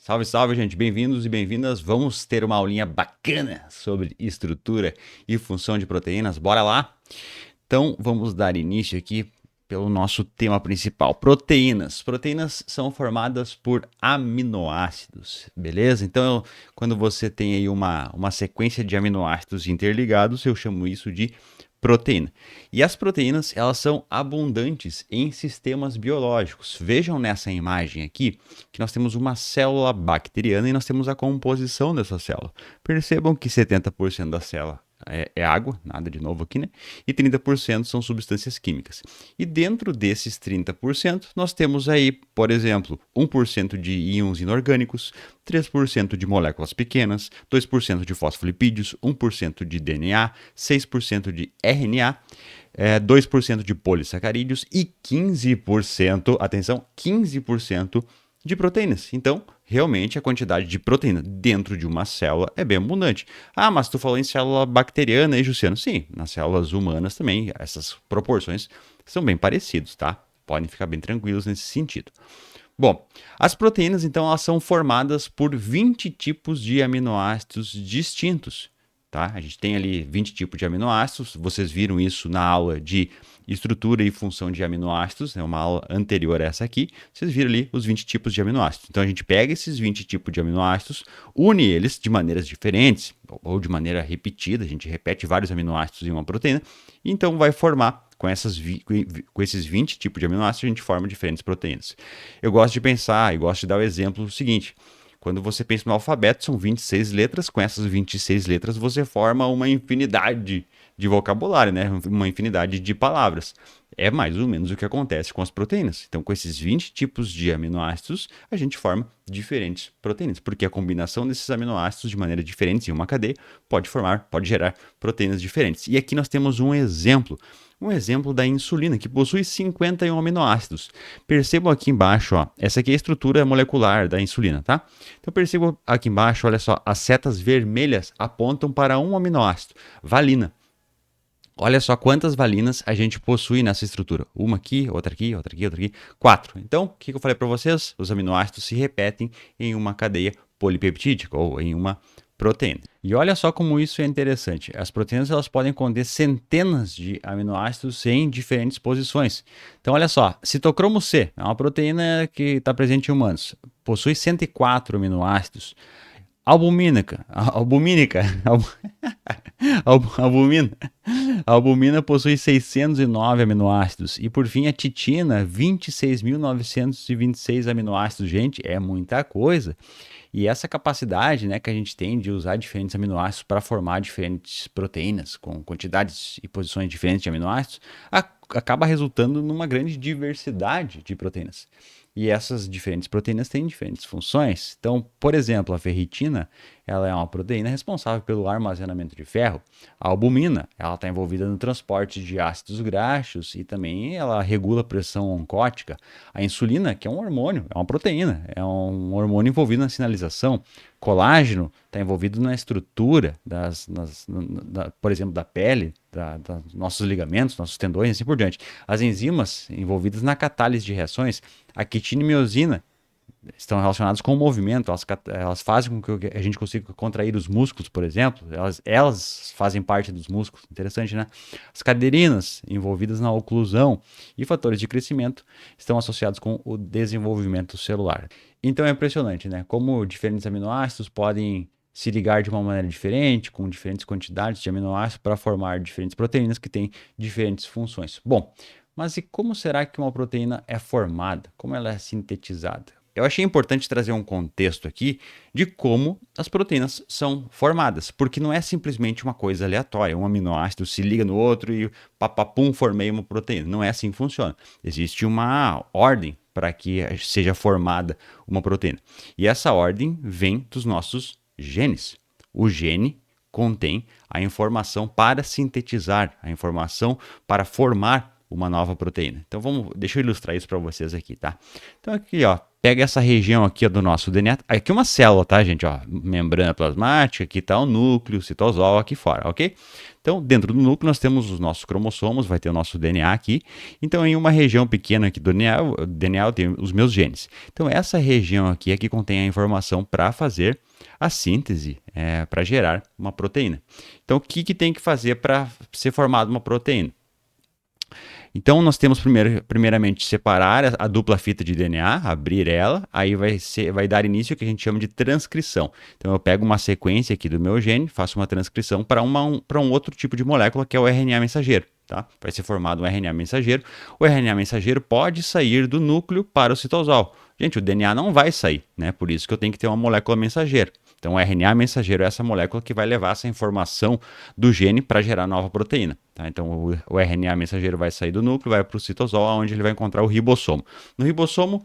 Salve, salve, gente. Bem-vindos e bem-vindas. Vamos ter uma aulinha bacana sobre estrutura e função de proteínas. Bora lá? Então, vamos dar início aqui pelo nosso tema principal, proteínas. Proteínas são formadas por aminoácidos, beleza? Então, quando você tem aí uma sequência de aminoácidos interligados, eu chamo isso de proteína. E as proteínas, elas são abundantes em sistemas biológicos. Vejam nessa imagem aqui que nós temos uma célula bacteriana e nós temos a composição dessa célula. Percebam que 70% da célula é água, nada de novo aqui, né? E 30% são substâncias químicas. E dentro desses 30%, nós temos aí, por exemplo, 1% de íons inorgânicos, 3% de moléculas pequenas, 2% de fosfolipídios, 1% de DNA, 6% de RNA, 2% de polissacarídeos e 15%, atenção, 15% de proteínas. Então, realmente a quantidade de proteína dentro de uma célula é bem abundante. Ah, mas tu falou em célula bacteriana aí, Jussiano? Sim, nas células humanas também essas proporções são bem parecidas, tá? Podem ficar bem tranquilos nesse sentido. Bom, as proteínas então elas são formadas por 20 tipos de aminoácidos distintos, tá? A gente tem ali 20 tipos de aminoácidos, vocês viram isso na aula de estrutura e função de aminoácidos, é uma aula anterior a essa aqui, vocês viram ali os 20 tipos de aminoácidos. Então a gente pega esses 20 tipos de aminoácidos, une eles de maneiras diferentes ou de maneira repetida, a gente repete vários aminoácidos em uma proteína, e então vai formar com esses 20 tipos de aminoácidos, a gente forma diferentes proteínas. Eu gosto de pensar e gosto de dar o exemplo seguinte: quando você pensa no alfabeto, são 26 letras, com essas 26 letras você forma uma infinidade de vocabulário, né? Uma infinidade de palavras. É mais ou menos o que acontece com as proteínas. Então, com esses 20 tipos de aminoácidos, a gente forma diferentes proteínas, porque a combinação desses aminoácidos de maneira diferente em uma cadeia pode gerar proteínas diferentes. E aqui nós temos um exemplo da insulina, que possui 51 aminoácidos. Percebam aqui embaixo, ó, essa aqui é a estrutura molecular da insulina, tá? Então percebam aqui embaixo, olha só, as setas vermelhas apontam para um aminoácido, valina. Olha só quantas valinas a gente possui nessa estrutura. Uma aqui, outra aqui, outra aqui, outra aqui. 4. Então, o que eu falei para vocês? Os aminoácidos se repetem em uma cadeia polipeptídica ou em uma proteína. E olha só como isso é interessante. As proteínas elas podem conter centenas de aminoácidos em diferentes posições. Então, olha só, citocromo C é uma proteína que está presente em humanos. Possui 104 aminoácidos. Albumina. A albumina possui 609 aminoácidos. E por fim, a titina, 26.926 aminoácidos. Gente, é muita coisa. E essa capacidade, né, que a gente tem de usar diferentes aminoácidos para formar diferentes proteínas com quantidades e posições diferentes de aminoácidos, acaba resultando numa grande diversidade de proteínas. E essas diferentes proteínas têm diferentes funções. Então, por exemplo, a ferritina, ela é uma proteína responsável pelo armazenamento de ferro. A albumina, ela está envolvida no transporte de ácidos graxos e também ela regula a pressão oncótica. A insulina, que é um hormônio, é uma proteína, é um hormônio envolvido na sinalização. Colágeno está envolvido na estrutura, por exemplo, da pele, dos nossos ligamentos, nossos tendões e assim por diante. As enzimas envolvidas na catálise de reações, a quitina e miosina, estão relacionadas com o movimento, elas fazem com que a gente consiga contrair os músculos, por exemplo, elas fazem parte dos músculos, interessante, né? As caderinas, envolvidas na oclusão e fatores de crescimento, estão associados com o desenvolvimento celular. Então é impressionante, né? Como diferentes aminoácidos podem se ligar de uma maneira diferente, com diferentes quantidades de aminoácidos para formar diferentes proteínas que têm diferentes funções. Bom, mas e como será que uma proteína é formada? Como ela é sintetizada? Eu achei importante trazer um contexto aqui de como as proteínas são formadas, porque não é simplesmente uma coisa aleatória, um aminoácido se liga no outro e papapum, formei uma proteína. Não é assim que funciona. Existe uma ordem para que seja formada uma proteína. E essa ordem vem dos nossos genes. O gene contém a informação para sintetizar, a informação para formar uma nova proteína. Então deixa eu ilustrar isso para vocês aqui, tá? Então aqui, ó, pega essa região aqui ó, do nosso DNA. Aqui é uma célula, tá, gente? Ó, membrana plasmática, aqui está o núcleo, citosol aqui fora, ok? Então, dentro do núcleo, nós temos os nossos cromossomos, vai ter o nosso DNA aqui. Então, em uma região pequena aqui do DNA eu tenho os meus genes. Então, essa região aqui é que contém a informação para fazer a síntese, para gerar uma proteína. Então, o que tem que fazer para ser formada uma proteína? Então, nós temos primeiramente separar a dupla fita de DNA, abrir ela, aí vai dar início ao que a gente chama de transcrição. Então, eu pego uma sequência aqui do meu gene, faço uma transcrição para um outro tipo de molécula, que é o RNA mensageiro. Tá? Vai ser formado um RNA mensageiro. O RNA mensageiro pode sair do núcleo para o citosol. Gente, o DNA não vai sair, né? Por isso que eu tenho que ter uma molécula mensageira. Então, o RNA mensageiro é essa molécula que vai levar essa informação do gene para gerar nova proteína. Tá? Então, o RNA mensageiro vai sair do núcleo, vai para o citosol, onde ele vai encontrar o ribossomo. No ribossomo,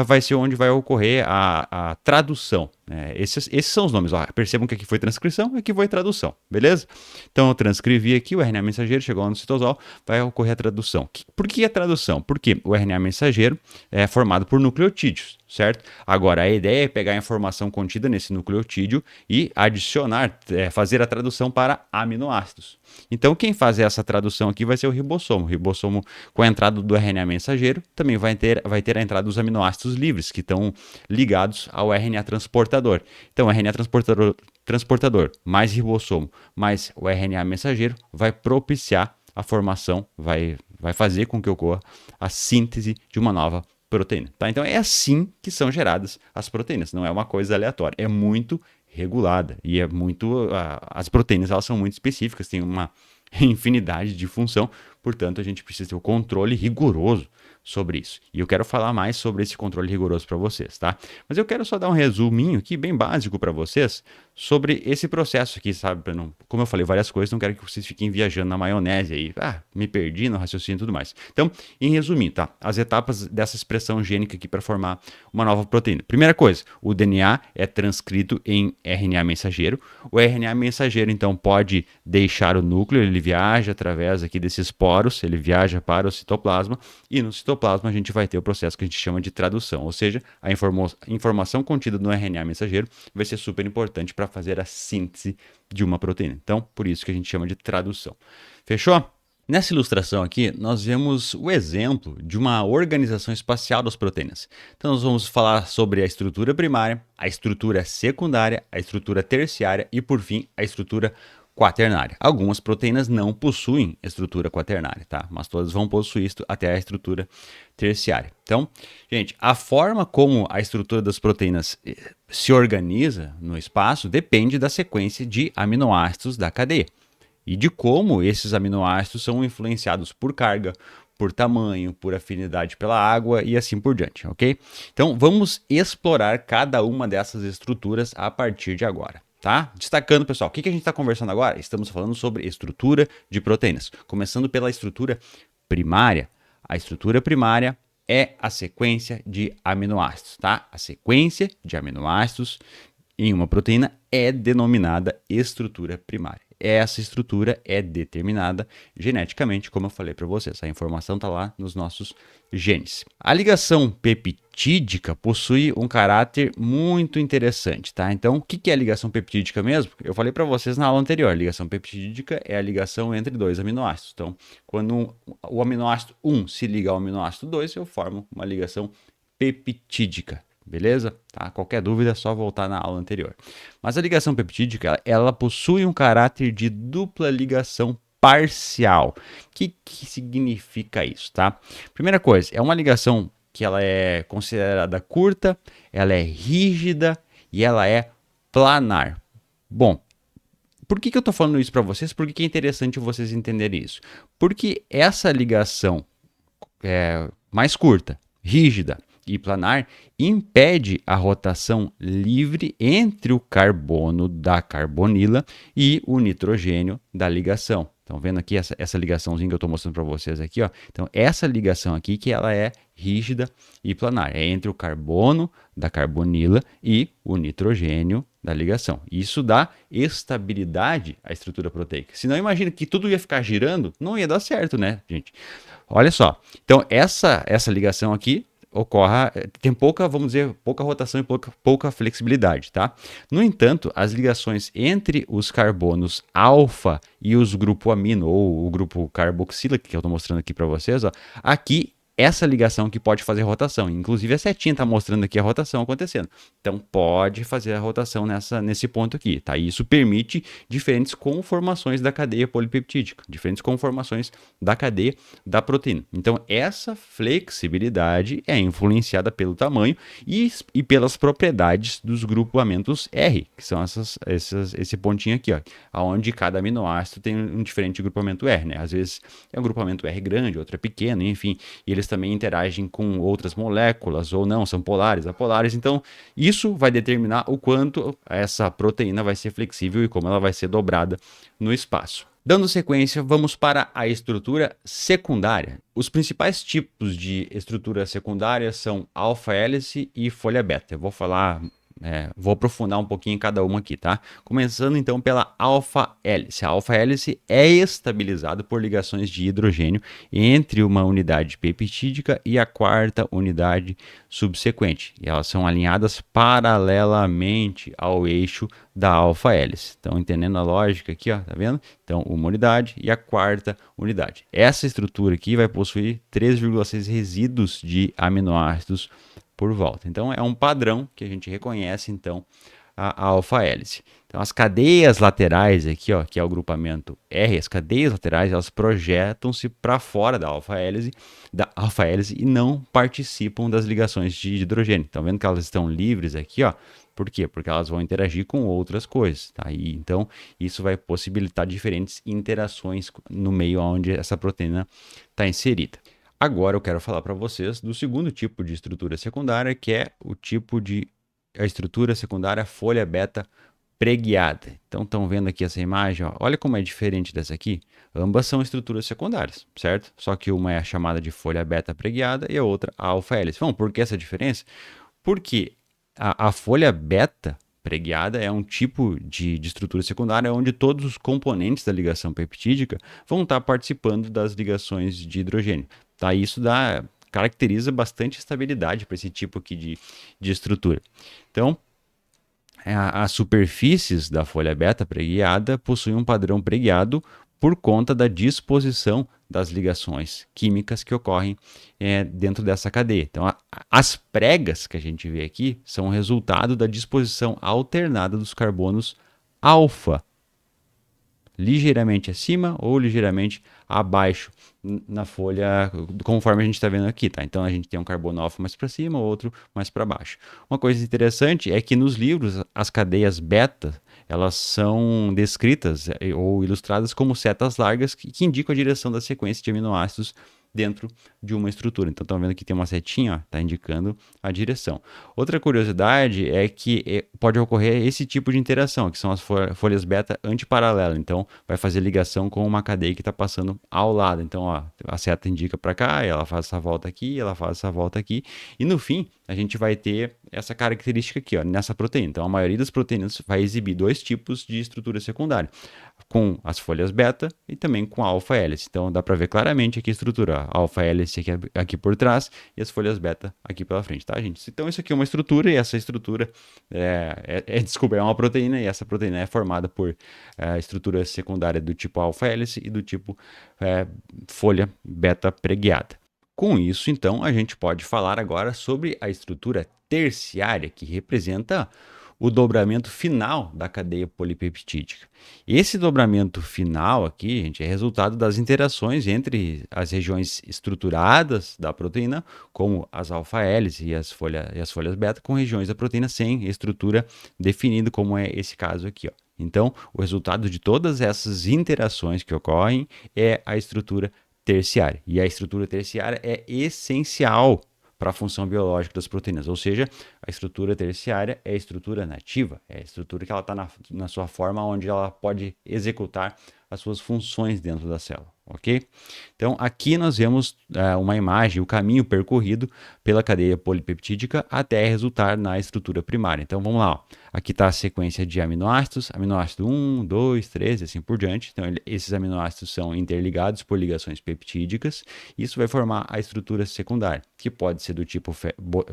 vai ser onde vai ocorrer a tradução. Esses são os nomes. Ó. Percebam que aqui foi transcrição e aqui foi tradução, beleza? Então, eu transcrevi aqui, o RNA mensageiro chegou lá no citosol, vai ocorrer a tradução. Por que a tradução? Porque o RNA mensageiro é formado por nucleotídeos, certo? Agora, a ideia é pegar a informação contida nesse nucleotídeo e adicionar, fazer a tradução para aminoácidos. Então, quem faz essa tradução aqui vai ser o ribossomo. O ribossomo, com a entrada do RNA mensageiro, também vai ter a entrada dos aminoácidos livres, que estão ligados ao RNA transportador. Então, o RNA transportador mais ribossomo mais o RNA mensageiro vai propiciar a formação, vai fazer com que ocorra a síntese de uma nova proteína. Tá? Então, é assim que são geradas as proteínas. Não é uma coisa aleatória. É muito regulada e é muito as proteínas elas são muito específicas, têm uma infinidade de função, portanto a gente precisa ter o controle rigoroso sobre isso. E eu quero falar mais sobre esse controle rigoroso para vocês, tá? Mas eu quero só dar um resuminho aqui bem básico para vocês sobre esse processo aqui, sabe? Como eu falei várias coisas, não quero que vocês fiquem viajando na maionese aí, me perdi no raciocínio e tudo mais. Então, em resumo, tá? As etapas dessa expressão gênica aqui para formar uma nova proteína. Primeira coisa, o DNA é transcrito em RNA mensageiro. O RNA mensageiro, então, pode deixar o núcleo, ele viaja através aqui desses poros, ele viaja para o citoplasma e no citoplasma a gente vai ter o processo que a gente chama de tradução, ou seja, a informação contida no RNA mensageiro vai ser super importante para fazer a síntese de uma proteína. Então, por isso que a gente chama de tradução. Fechou? Nessa ilustração aqui, nós vemos o exemplo de uma organização espacial das proteínas. Então, nós vamos falar sobre a estrutura primária, a estrutura secundária, a estrutura terciária e, por fim, a estrutura quaternária. Algumas proteínas não possuem estrutura quaternária, tá? Mas todas vão possuir isso até a estrutura terciária. Então, gente, a forma como a estrutura das proteínas se organiza no espaço depende da sequência de aminoácidos da cadeia e de como esses aminoácidos são influenciados por carga, por tamanho, por afinidade pela água e assim por diante, ok? Então, vamos explorar cada uma dessas estruturas a partir de agora. Tá? Destacando, pessoal, o que a gente está conversando agora? Estamos falando sobre estrutura de proteínas. Começando pela estrutura primária. A estrutura primária é a sequência de aminoácidos, tá? A sequência de aminoácidos em uma proteína é denominada estrutura primária. Essa estrutura é determinada geneticamente, como eu falei para vocês. A informação está lá nos nossos genes. A ligação peptídica possui um caráter muito interessante, tá? Então, o que é a ligação peptídica mesmo? Eu falei para vocês na aula anterior. A ligação peptídica é a ligação entre dois aminoácidos. Então, quando o aminoácido 1 se liga ao aminoácido 2, eu formo uma ligação peptídica. Beleza? Tá? Qualquer dúvida é só voltar na aula anterior. Mas a ligação peptídica, ela possui um caráter de dupla ligação parcial. O que significa isso, tá? Primeira coisa, é uma ligação que ela é considerada curta, ela é rígida e ela é planar. Bom, por que eu estou falando isso para vocês? Por que é interessante vocês entenderem isso? Porque essa ligação mais curta, rígida e planar impede a rotação livre entre o carbono da carbonila e o nitrogênio da ligação. Estão vendo aqui essa ligaçãozinha que eu estou mostrando para vocês aqui, ó? Então, essa ligação aqui que ela é rígida e planar, é entre o carbono da carbonila e o nitrogênio da ligação. Isso dá estabilidade à estrutura proteica. Senão, imagina que tudo ia ficar girando, não ia dar certo, né, gente? Olha só. Então, essa ligação aqui tem pouca, vamos dizer, pouca rotação e pouca flexibilidade, tá? No entanto, as ligações entre os carbonos alfa e os grupo amino, ou o grupo carboxila, que eu estou mostrando aqui para vocês, ó, aqui essa ligação que pode fazer rotação. Inclusive a setinha está mostrando aqui a rotação acontecendo. Então pode fazer a rotação nesse ponto aqui, tá? E isso permite diferentes conformações da cadeia polipeptídica, diferentes conformações da cadeia da proteína. Então essa flexibilidade é influenciada pelo tamanho e pelas propriedades dos grupamentos R, que são esse pontinho aqui, ó, onde cada aminoácido tem um diferente grupamento R, né? Às vezes é um grupamento R grande, outro é pequeno, enfim, e eles também interagem com outras moléculas ou não, são polares, apolares. Então, isso vai determinar o quanto essa proteína vai ser flexível e como ela vai ser dobrada no espaço. Dando sequência, vamos para a estrutura secundária. Os principais tipos de estrutura secundária são alfa-hélice e folha beta. Eu vou aprofundar um pouquinho em cada uma aqui, tá? Começando então pela alfa-hélice. A alfa-hélice é estabilizada por ligações de hidrogênio entre uma unidade peptídica e a quarta unidade subsequente. E elas são alinhadas paralelamente ao eixo da alfa-hélice. Estão entendendo a lógica aqui, ó, tá vendo? Então, uma unidade e a quarta unidade. Essa estrutura aqui vai possuir 3,6 resíduos de aminoácidos por volta. Então, é um padrão que a gente reconhece, então, a alfa-hélice. Então, as cadeias laterais aqui, ó, que é o grupamento R, as cadeias laterais, elas projetam-se para fora da alfa-hélice e não participam das ligações de hidrogênio. Estão vendo que elas estão livres aqui, ó? Por quê? Porque elas vão interagir com outras coisas, tá? E, então, isso vai possibilitar diferentes interações no meio onde essa proteína está inserida. Agora eu quero falar para vocês do segundo tipo de estrutura secundária, que é a estrutura secundária folha beta preguiada. Então estão vendo aqui essa imagem, ó. Olha como é diferente dessa aqui. Ambas são estruturas secundárias, certo? Só que uma é chamada de folha beta preguiada e a outra a alfa-hélice. Bom, por que essa diferença? Porque a folha beta preguiada é um tipo de estrutura secundária onde todos os componentes da ligação peptídica vão estar participando das ligações de hidrogênio. Tá? Isso caracteriza bastante estabilidade para esse tipo aqui de estrutura. Então, as superfícies da folha beta preguiada possuem um padrão preguiado por conta da disposição das ligações químicas que ocorrem dentro dessa cadeia. Então, as pregas que a gente vê aqui são o resultado da disposição alternada dos carbonos alfa, ligeiramente acima ou ligeiramente abaixo na folha, conforme a gente está vendo aqui, tá? Então a gente tem um carbono alfa mais para cima, outro mais para baixo. Uma coisa interessante é que nos livros as cadeias beta elas são descritas ou ilustradas como setas largas que indicam a direção da sequência de aminoácidos dentro de uma estrutura. Então, estão vendo que tem uma setinha, está indicando a direção. Outra curiosidade é que pode ocorrer esse tipo de interação, que são as folhas beta antiparalelas. Então, vai fazer ligação com uma cadeia que está passando ao lado. Então, ó, a seta indica para cá, ela faz essa volta aqui, ela faz essa volta aqui. E no fim, a gente vai ter essa característica aqui, ó, nessa proteína. Então, a maioria das proteínas vai exibir dois tipos de estrutura secundária, com as folhas beta e também com a alfa-hélice. Então, dá para ver claramente aqui a estrutura, a alfa-hélice aqui por trás e as folhas beta aqui pela frente, tá, gente? Então, isso aqui é uma estrutura e essa estrutura é uma proteína e essa proteína é formada por estrutura secundária do tipo alfa-hélice e do tipo folha beta preguiada. Com isso, então, a gente pode falar agora sobre a estrutura terciária, que representa o dobramento final da cadeia polipeptídica. Esse dobramento final aqui, gente, é resultado das interações entre as regiões estruturadas da proteína, como as alfa-hélices e as folhas beta, com regiões da proteína sem estrutura definida, como é esse caso aqui, ó. Então, o resultado de todas essas interações que ocorrem é a estrutura terciária. E a estrutura terciária é essencial para a função biológica das proteínas, ou seja, a estrutura terciária é a estrutura nativa, é a estrutura que ela está na sua forma onde ela pode executar as suas funções dentro da célula, ok? Então, aqui nós vemos uma imagem, o caminho percorrido pela cadeia polipeptídica até resultar na estrutura primária. Então, vamos lá. Ó. Aqui está a sequência de aminoácidos, aminoácido 1, 2, 3 e assim por diante. Então, esses aminoácidos são interligados por ligações peptídicas. Isso vai formar a estrutura secundária, que pode ser do tipo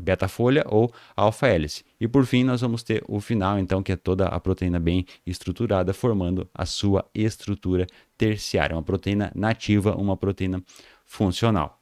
beta-folha ou alfa-hélice. E por fim, nós vamos ter o final, então, que é toda a proteína bem estruturada, formando a sua estrutura terciária, uma proteína nativa, uma proteína funcional.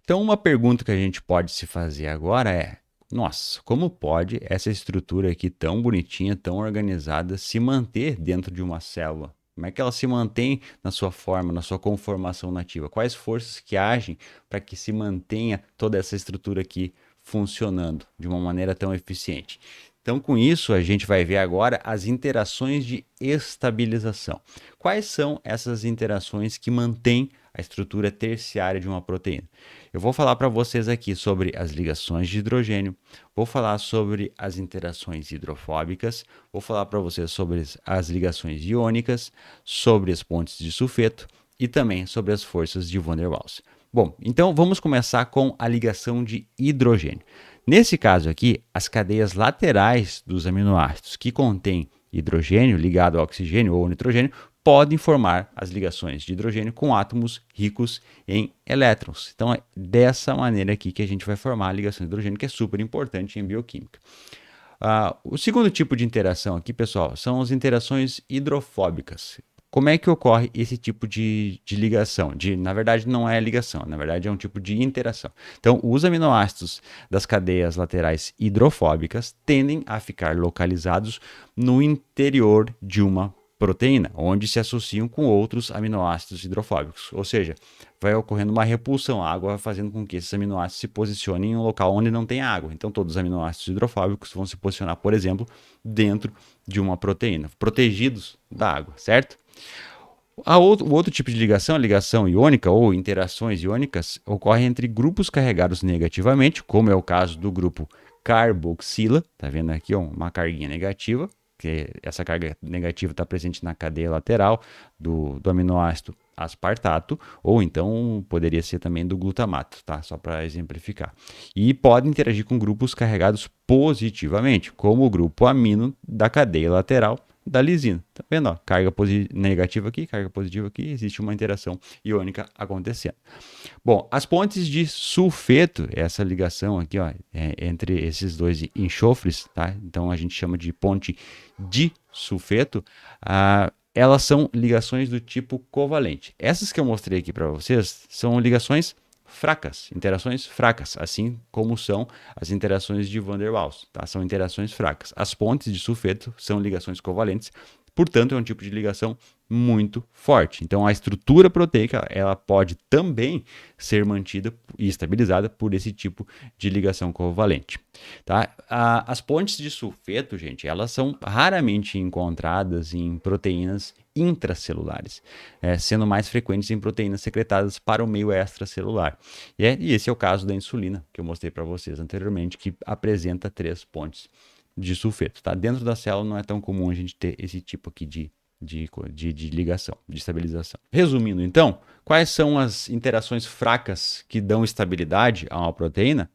Então, uma pergunta que a gente pode se fazer agora é: nossa, como pode essa estrutura aqui tão bonitinha, tão organizada, se manter dentro de uma célula? Como é que ela se mantém na sua forma, na sua conformação nativa? Quais forças que agem para que se mantenha toda essa estrutura aqui funcionando de uma maneira tão eficiente? Então, com isso, a gente vai ver agora as interações de estabilização. Quais são essas interações que mantêm a estrutura terciária de uma proteína? Eu vou falar para vocês aqui sobre as ligações de hidrogênio, vou falar sobre as interações hidrofóbicas, vou falar para vocês sobre as ligações iônicas, sobre as pontes de sulfeto e também sobre as forças de Van der Waals. Bom, então vamos começar com a ligação de hidrogênio. Nesse caso aqui, as cadeias laterais dos aminoácidos que contêm hidrogênio ligado ao oxigênio ou nitrogênio podem formar as ligações de hidrogênio com átomos ricos em elétrons. Então é dessa maneira aqui que a gente vai formar a ligação de hidrogênio, que é super importante em bioquímica. O segundo tipo de interação aqui, pessoal, são as interações hidrofóbicas. Como é que ocorre esse tipo de ligação? Na verdade, não é ligação, na verdade é um tipo de interação. Então, os aminoácidos das cadeias laterais hidrofóbicas tendem a ficar localizados no interior de uma proteína, onde se associam com outros aminoácidos hidrofóbicos. Ou seja, vai ocorrendo uma repulsão, a água vai fazendo com que esses aminoácidos se posicionem em um local onde não tem água. Então, todos os aminoácidos hidrofóbicos vão se posicionar, por exemplo, dentro de uma proteína, protegidos da água, certo? O outro tipo de ligação, a ligação iônica ou interações iônicas, ocorre entre grupos carregados negativamente, como é o caso do grupo carboxila, tá vendo aqui ó, uma carguinha negativa, que essa carga negativa está presente na cadeia lateral do aminoácido aspartato, ou então poderia ser também do glutamato, tá? Só para exemplificar. E pode interagir com grupos carregados positivamente, como o grupo amino da cadeia lateral da lisina. Tá vendo? Ó? Carga negativa aqui, carga positiva aqui, existe uma interação iônica acontecendo. Bom, as pontes de sulfeto, essa ligação aqui ó, entre esses dois enxofres, tá? Então a gente chama de ponte de sulfeto, elas são ligações do tipo covalente. Essas que eu mostrei aqui para vocês são ligações fracas, interações fracas, assim como são as interações de Van der Waals, tá? São interações fracas. As pontes de sulfeto são ligações covalentes, portanto é um tipo de ligação muito forte. Então a estrutura proteica ela pode também ser mantida e estabilizada por esse tipo de ligação covalente. Tá? As pontes de sulfeto, gente, elas são raramente encontradas em proteínas intracelulares, sendo mais frequentes em proteínas secretadas para o meio extracelular. E esse é o caso da insulina, que eu mostrei para vocês anteriormente, que apresenta 3 pontes de sulfeto. Tá? Dentro da célula não é tão comum a gente ter esse tipo aqui de ligação, de estabilização. Resumindo, então, quais são as interações fracas que dão estabilidade a uma proteína?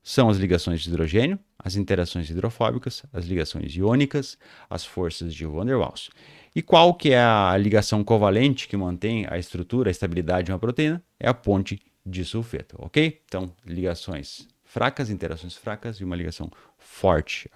São as ligações de hidrogênio, as interações hidrofóbicas, as ligações iônicas, as forças de Van der Waals. E qual que é a ligação covalente que mantém a estrutura, a estabilidade de uma proteína? É a ponte de sulfeto, ok? Então, ligações fracas, interações fracas e uma ligação forte.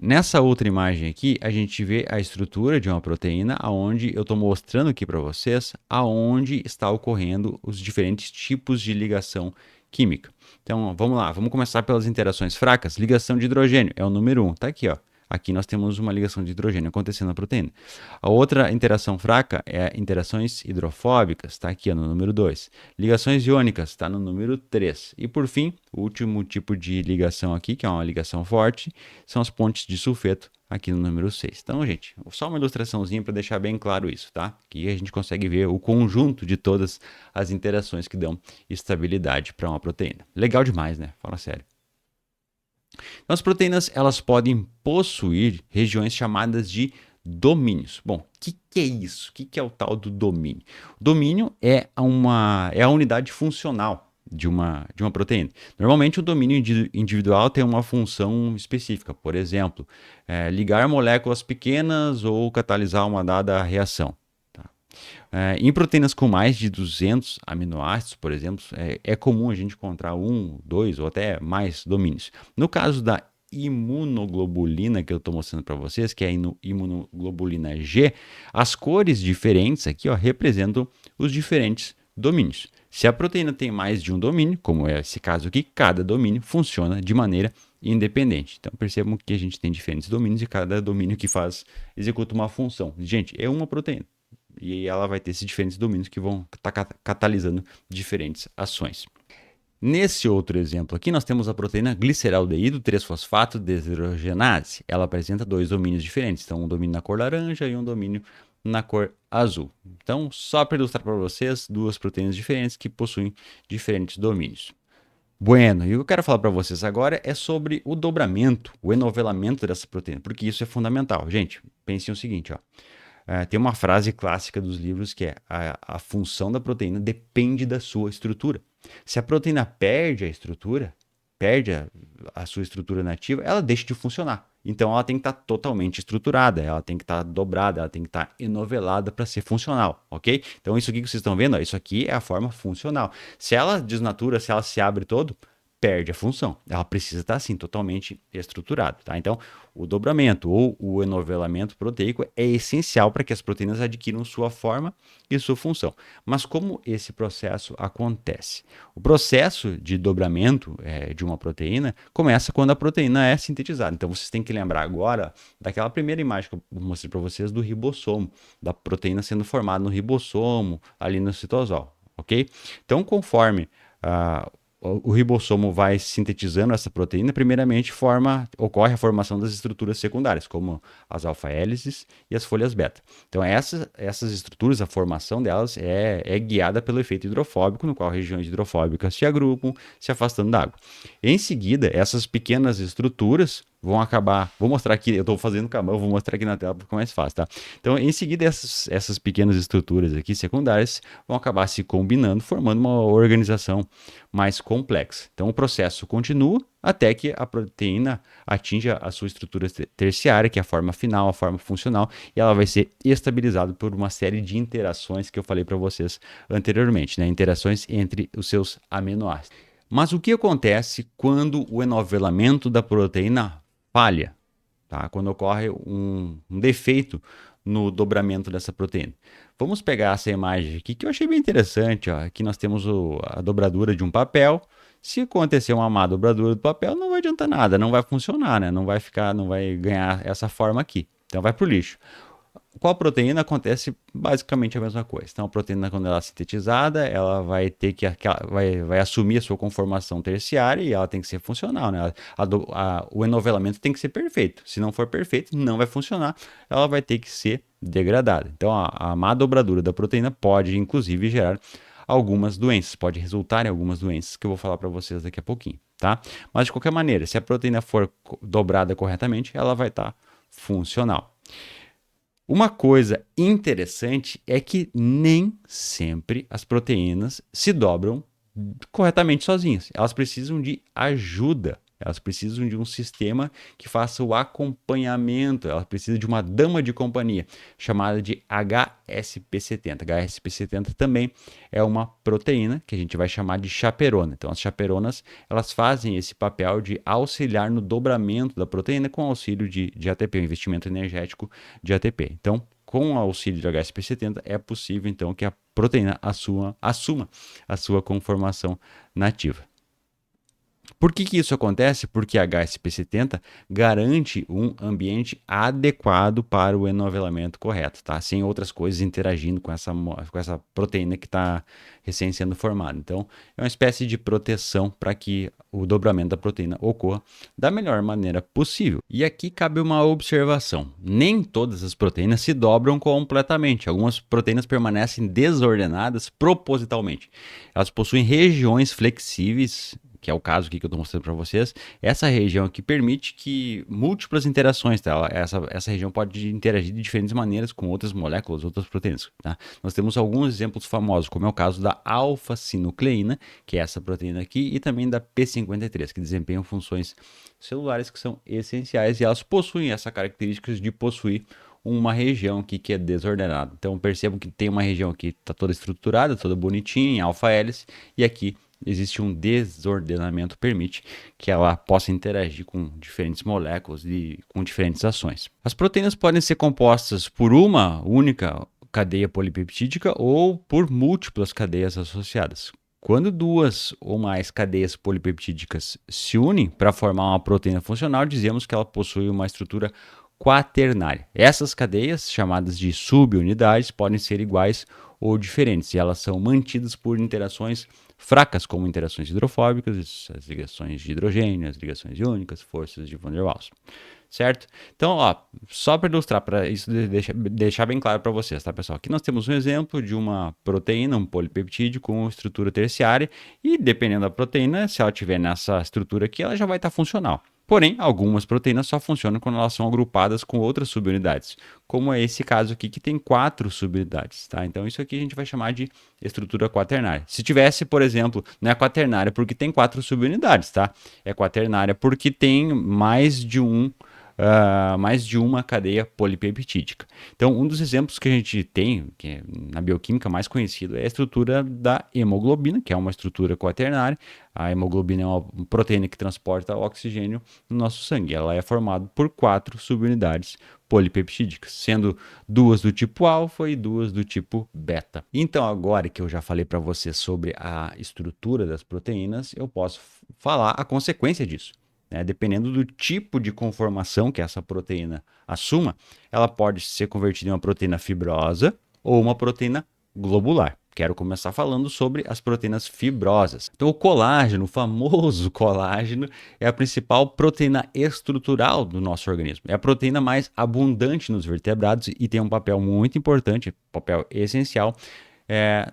Nessa outra imagem aqui, a gente vê a estrutura de uma proteína, aonde eu estou mostrando aqui para vocês aonde está ocorrendo os diferentes tipos de ligação química. Então, vamos lá, vamos começar pelas interações fracas. Ligação de hidrogênio é o número 1, tá aqui, ó. Aqui nós temos uma ligação de hidrogênio acontecendo na proteína. A outra interação fraca é interações hidrofóbicas, está aqui no número 2. Ligações iônicas está no número 3. E por fim, o último tipo de ligação aqui, que é uma ligação forte, são as pontes de sulfeto, aqui no número 6. Então, gente, só uma ilustraçãozinha para deixar bem claro isso, tá? Que a gente consegue ver o conjunto de todas as interações que dão estabilidade para uma proteína. Legal demais, né? Fala sério. Então, as proteínas elas podem possuir regiões chamadas de domínios. Bom, o que é isso? O que é o tal do domínio? O domínio é a unidade funcional de uma proteína. Normalmente, o domínio individual tem uma função específica, por exemplo, ligar moléculas pequenas ou catalisar uma dada reação. Tá? Em proteínas com mais de 200 aminoácidos, por exemplo, é comum a gente encontrar um, dois ou até mais domínios. No caso da imunoglobulina que eu estou mostrando para vocês, que é a imunoglobulina G, as cores diferentes aqui representam os diferentes domínios. Se a proteína tem mais de um domínio, como é esse caso aqui, cada domínio funciona de maneira independente. Então percebam que a gente tem diferentes domínios e cada domínio que executa uma função. Gente, é uma proteína. E ela vai ter esses diferentes domínios que vão estar catalisando diferentes ações. Nesse outro exemplo aqui, nós temos a proteína gliceraldeído 3-fosfato deshidrogenase. Ela apresenta dois domínios diferentes, então um domínio na cor laranja e um domínio na cor azul. Então, só para ilustrar para vocês, duas proteínas diferentes que possuem diferentes domínios. Bueno, e o que eu quero falar para vocês agora é sobre o dobramento, o enovelamento dessa proteína, porque isso é fundamental. Gente, pensem o seguinte, tem uma frase clássica dos livros que é a função da proteína depende da sua estrutura. Se a proteína perde a estrutura, perde a sua estrutura nativa, ela deixa de funcionar. Então ela tem que estar totalmente estruturada, ela tem que estar dobrada, ela tem que estar enovelada para ser funcional, ok? Então isso aqui que vocês estão vendo, isso aqui é a forma funcional. Se ela desnatura, se ela se abre todo, perde a função. Ela precisa estar assim, totalmente estruturada, tá? Então, o dobramento ou o enovelamento proteico é essencial para que as proteínas adquiram sua forma e sua função. Mas como esse processo acontece? O processo de dobramento de uma proteína começa quando a proteína é sintetizada. Então, vocês têm que lembrar agora daquela primeira imagem que eu mostrei para vocês do ribossomo, da proteína sendo formada no ribossomo, ali no citosol, ok? Então, conforme o ribossomo vai sintetizando essa proteína, primeiramente ocorre a formação das estruturas secundárias, como as alfa-hélices e as folhas beta. Então, essas estruturas, a formação delas é guiada pelo efeito hidrofóbico, no qual regiões hidrofóbicas se agrupam, se afastando da água. Em seguida, essas pequenas estruturas vão acabar. Vou mostrar aqui, eu estou fazendo com a mão, vou mostrar aqui na tela para ficar mais fácil, tá? Então, em seguida, essas pequenas estruturas aqui secundárias vão acabar se combinando, formando uma organização mais complexa. Então, o processo continua até que a proteína atinja a sua estrutura terciária, que é a forma final, a forma funcional, e ela vai ser estabilizada por uma série de interações que eu falei para vocês anteriormente, né? Interações entre os seus aminoácidos. Mas o que acontece quando o enovelamento da proteína falha, tá? Quando ocorre um defeito no dobramento dessa proteína? Vamos pegar essa imagem aqui que eu achei bem interessante. Aqui nós temos a dobradura de um papel. Se acontecer uma má dobradura do papel, não vai adiantar nada, não vai funcionar, né? Não vai ganhar essa forma aqui. Então vai para o lixo. Com a proteína acontece basicamente a mesma coisa. Então a proteína, quando ela é sintetizada, ela vai ter que vai assumir a sua conformação terciária e ela tem que ser funcional, né? O enovelamento tem que ser perfeito. Se não for perfeito, não vai funcionar. Ela vai ter que ser degradada. Então a má dobradura da proteína pode, inclusive, gerar algumas doenças, pode resultar em algumas doenças que eu vou falar para vocês daqui a pouquinho, tá? Mas de qualquer maneira, se a proteína for dobrada corretamente, ela vai estar funcional. Uma coisa interessante é que nem sempre as proteínas se dobram corretamente sozinhas. Elas precisam de ajuda. Elas precisam de um sistema que faça o acompanhamento. Elas precisam de uma dama de companhia, chamada de HSP70. HSP70 também é uma proteína que a gente vai chamar de chaperona. Então, as chaperonas, elas fazem esse papel de auxiliar no dobramento da proteína com auxílio de ATP, o investimento energético de ATP. Então, com o auxílio de HSP70, é possível, então, que a proteína assuma a sua conformação nativa. Por que isso acontece? Porque a HSP70 garante um ambiente adequado para o enovelamento correto, tá? Sem outras coisas interagindo com essa proteína que está recém sendo formada. Então, é uma espécie de proteção para que o dobramento da proteína ocorra da melhor maneira possível. E aqui cabe uma observação. Nem todas as proteínas se dobram completamente. Algumas proteínas permanecem desordenadas propositalmente. Elas possuem regiões flexíveis que é o caso aqui que eu estou mostrando para vocês, essa região aqui permite que múltiplas interações, tá? Essa região pode interagir de diferentes maneiras com outras moléculas, outras proteínas, tá? Nós temos alguns exemplos famosos, como é o caso da alfa-sinucleína, que é essa proteína aqui, e também da P53, que desempenham funções celulares que são essenciais e elas possuem essa característica de possuir uma região aqui que é desordenada. Então percebo que tem uma região aqui que está toda estruturada, toda bonitinha, em alfa-hélice, e aqui existe um desordenamento, permite que ela possa interagir com diferentes moléculas e com diferentes ações. As proteínas podem ser compostas por uma única cadeia polipeptídica ou por múltiplas cadeias associadas. Quando duas ou mais cadeias polipeptídicas se unem para formar uma proteína funcional, dizemos que ela possui uma estrutura quaternária. Essas cadeias, chamadas de subunidades, podem ser iguais ou diferentes, e elas são mantidas por interações fracas, como interações hidrofóbicas, as ligações de hidrogênio, as ligações iônicas, forças de Van der Waals. Certo? Então, ó, só para ilustrar, para isso deixar bem claro para vocês, tá, pessoal? Aqui nós temos um exemplo de uma proteína, um polipeptídeo com estrutura terciária, e dependendo da proteína, se ela tiver nessa estrutura aqui, ela já vai estar funcional. Porém, algumas proteínas só funcionam quando elas são agrupadas com outras subunidades, como é esse caso aqui que tem 4 subunidades, tá? Então isso aqui a gente vai chamar de estrutura quaternária. Se tivesse, por exemplo, não é quaternária porque tem 4 subunidades, tá? É quaternária porque tem mais de uma cadeia polipeptídica. Então, um dos exemplos que a gente tem, que é na bioquímica mais conhecido, é a estrutura da hemoglobina, que é uma estrutura quaternária. A hemoglobina é uma proteína que transporta oxigênio no nosso sangue. Ela é formada por 4 subunidades polipeptídicas, sendo 2 do tipo alfa e 2 do tipo beta. Então, agora que eu já falei para você sobre a estrutura das proteínas, eu posso falar a consequência disso. Dependendo do tipo de conformação que essa proteína assuma, ela pode ser convertida em uma proteína fibrosa ou uma proteína globular. Quero começar falando sobre as proteínas fibrosas. Então, o colágeno, o famoso colágeno, é a principal proteína estrutural do nosso organismo. É a proteína mais abundante nos vertebrados e tem um papel muito importante, papel essencial,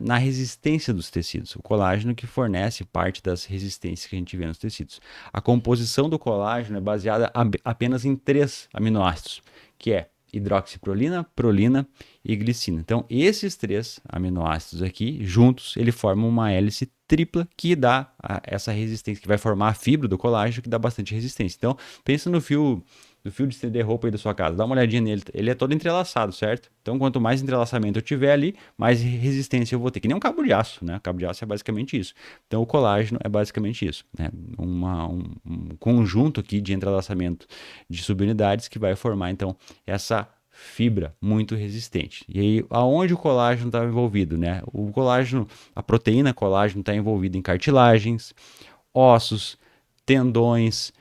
na resistência dos tecidos. O colágeno que fornece parte das resistências que a gente vê nos tecidos. A composição do colágeno é baseada apenas em 3 aminoácidos, que é hidroxiprolina, prolina e glicina. Então, esses 3 aminoácidos aqui, juntos, ele formam uma hélice tripla que dá essa resistência, que vai formar a fibra do colágeno, que dá bastante resistência. Então, pensa no fio de estender roupa aí da sua casa, dá uma olhadinha nele, ele é todo entrelaçado, certo? Então, quanto mais entrelaçamento eu tiver ali, mais resistência eu vou ter, que nem um cabo de aço, né? O cabo de aço é basicamente isso. Então, o colágeno é basicamente isso, né? Um conjunto aqui de entrelaçamento de subunidades que vai formar, então, essa fibra muito resistente. E aí, aonde o colágeno está envolvido, né? O colágeno, a proteína colágeno está envolvida em cartilagens, ossos, tendões.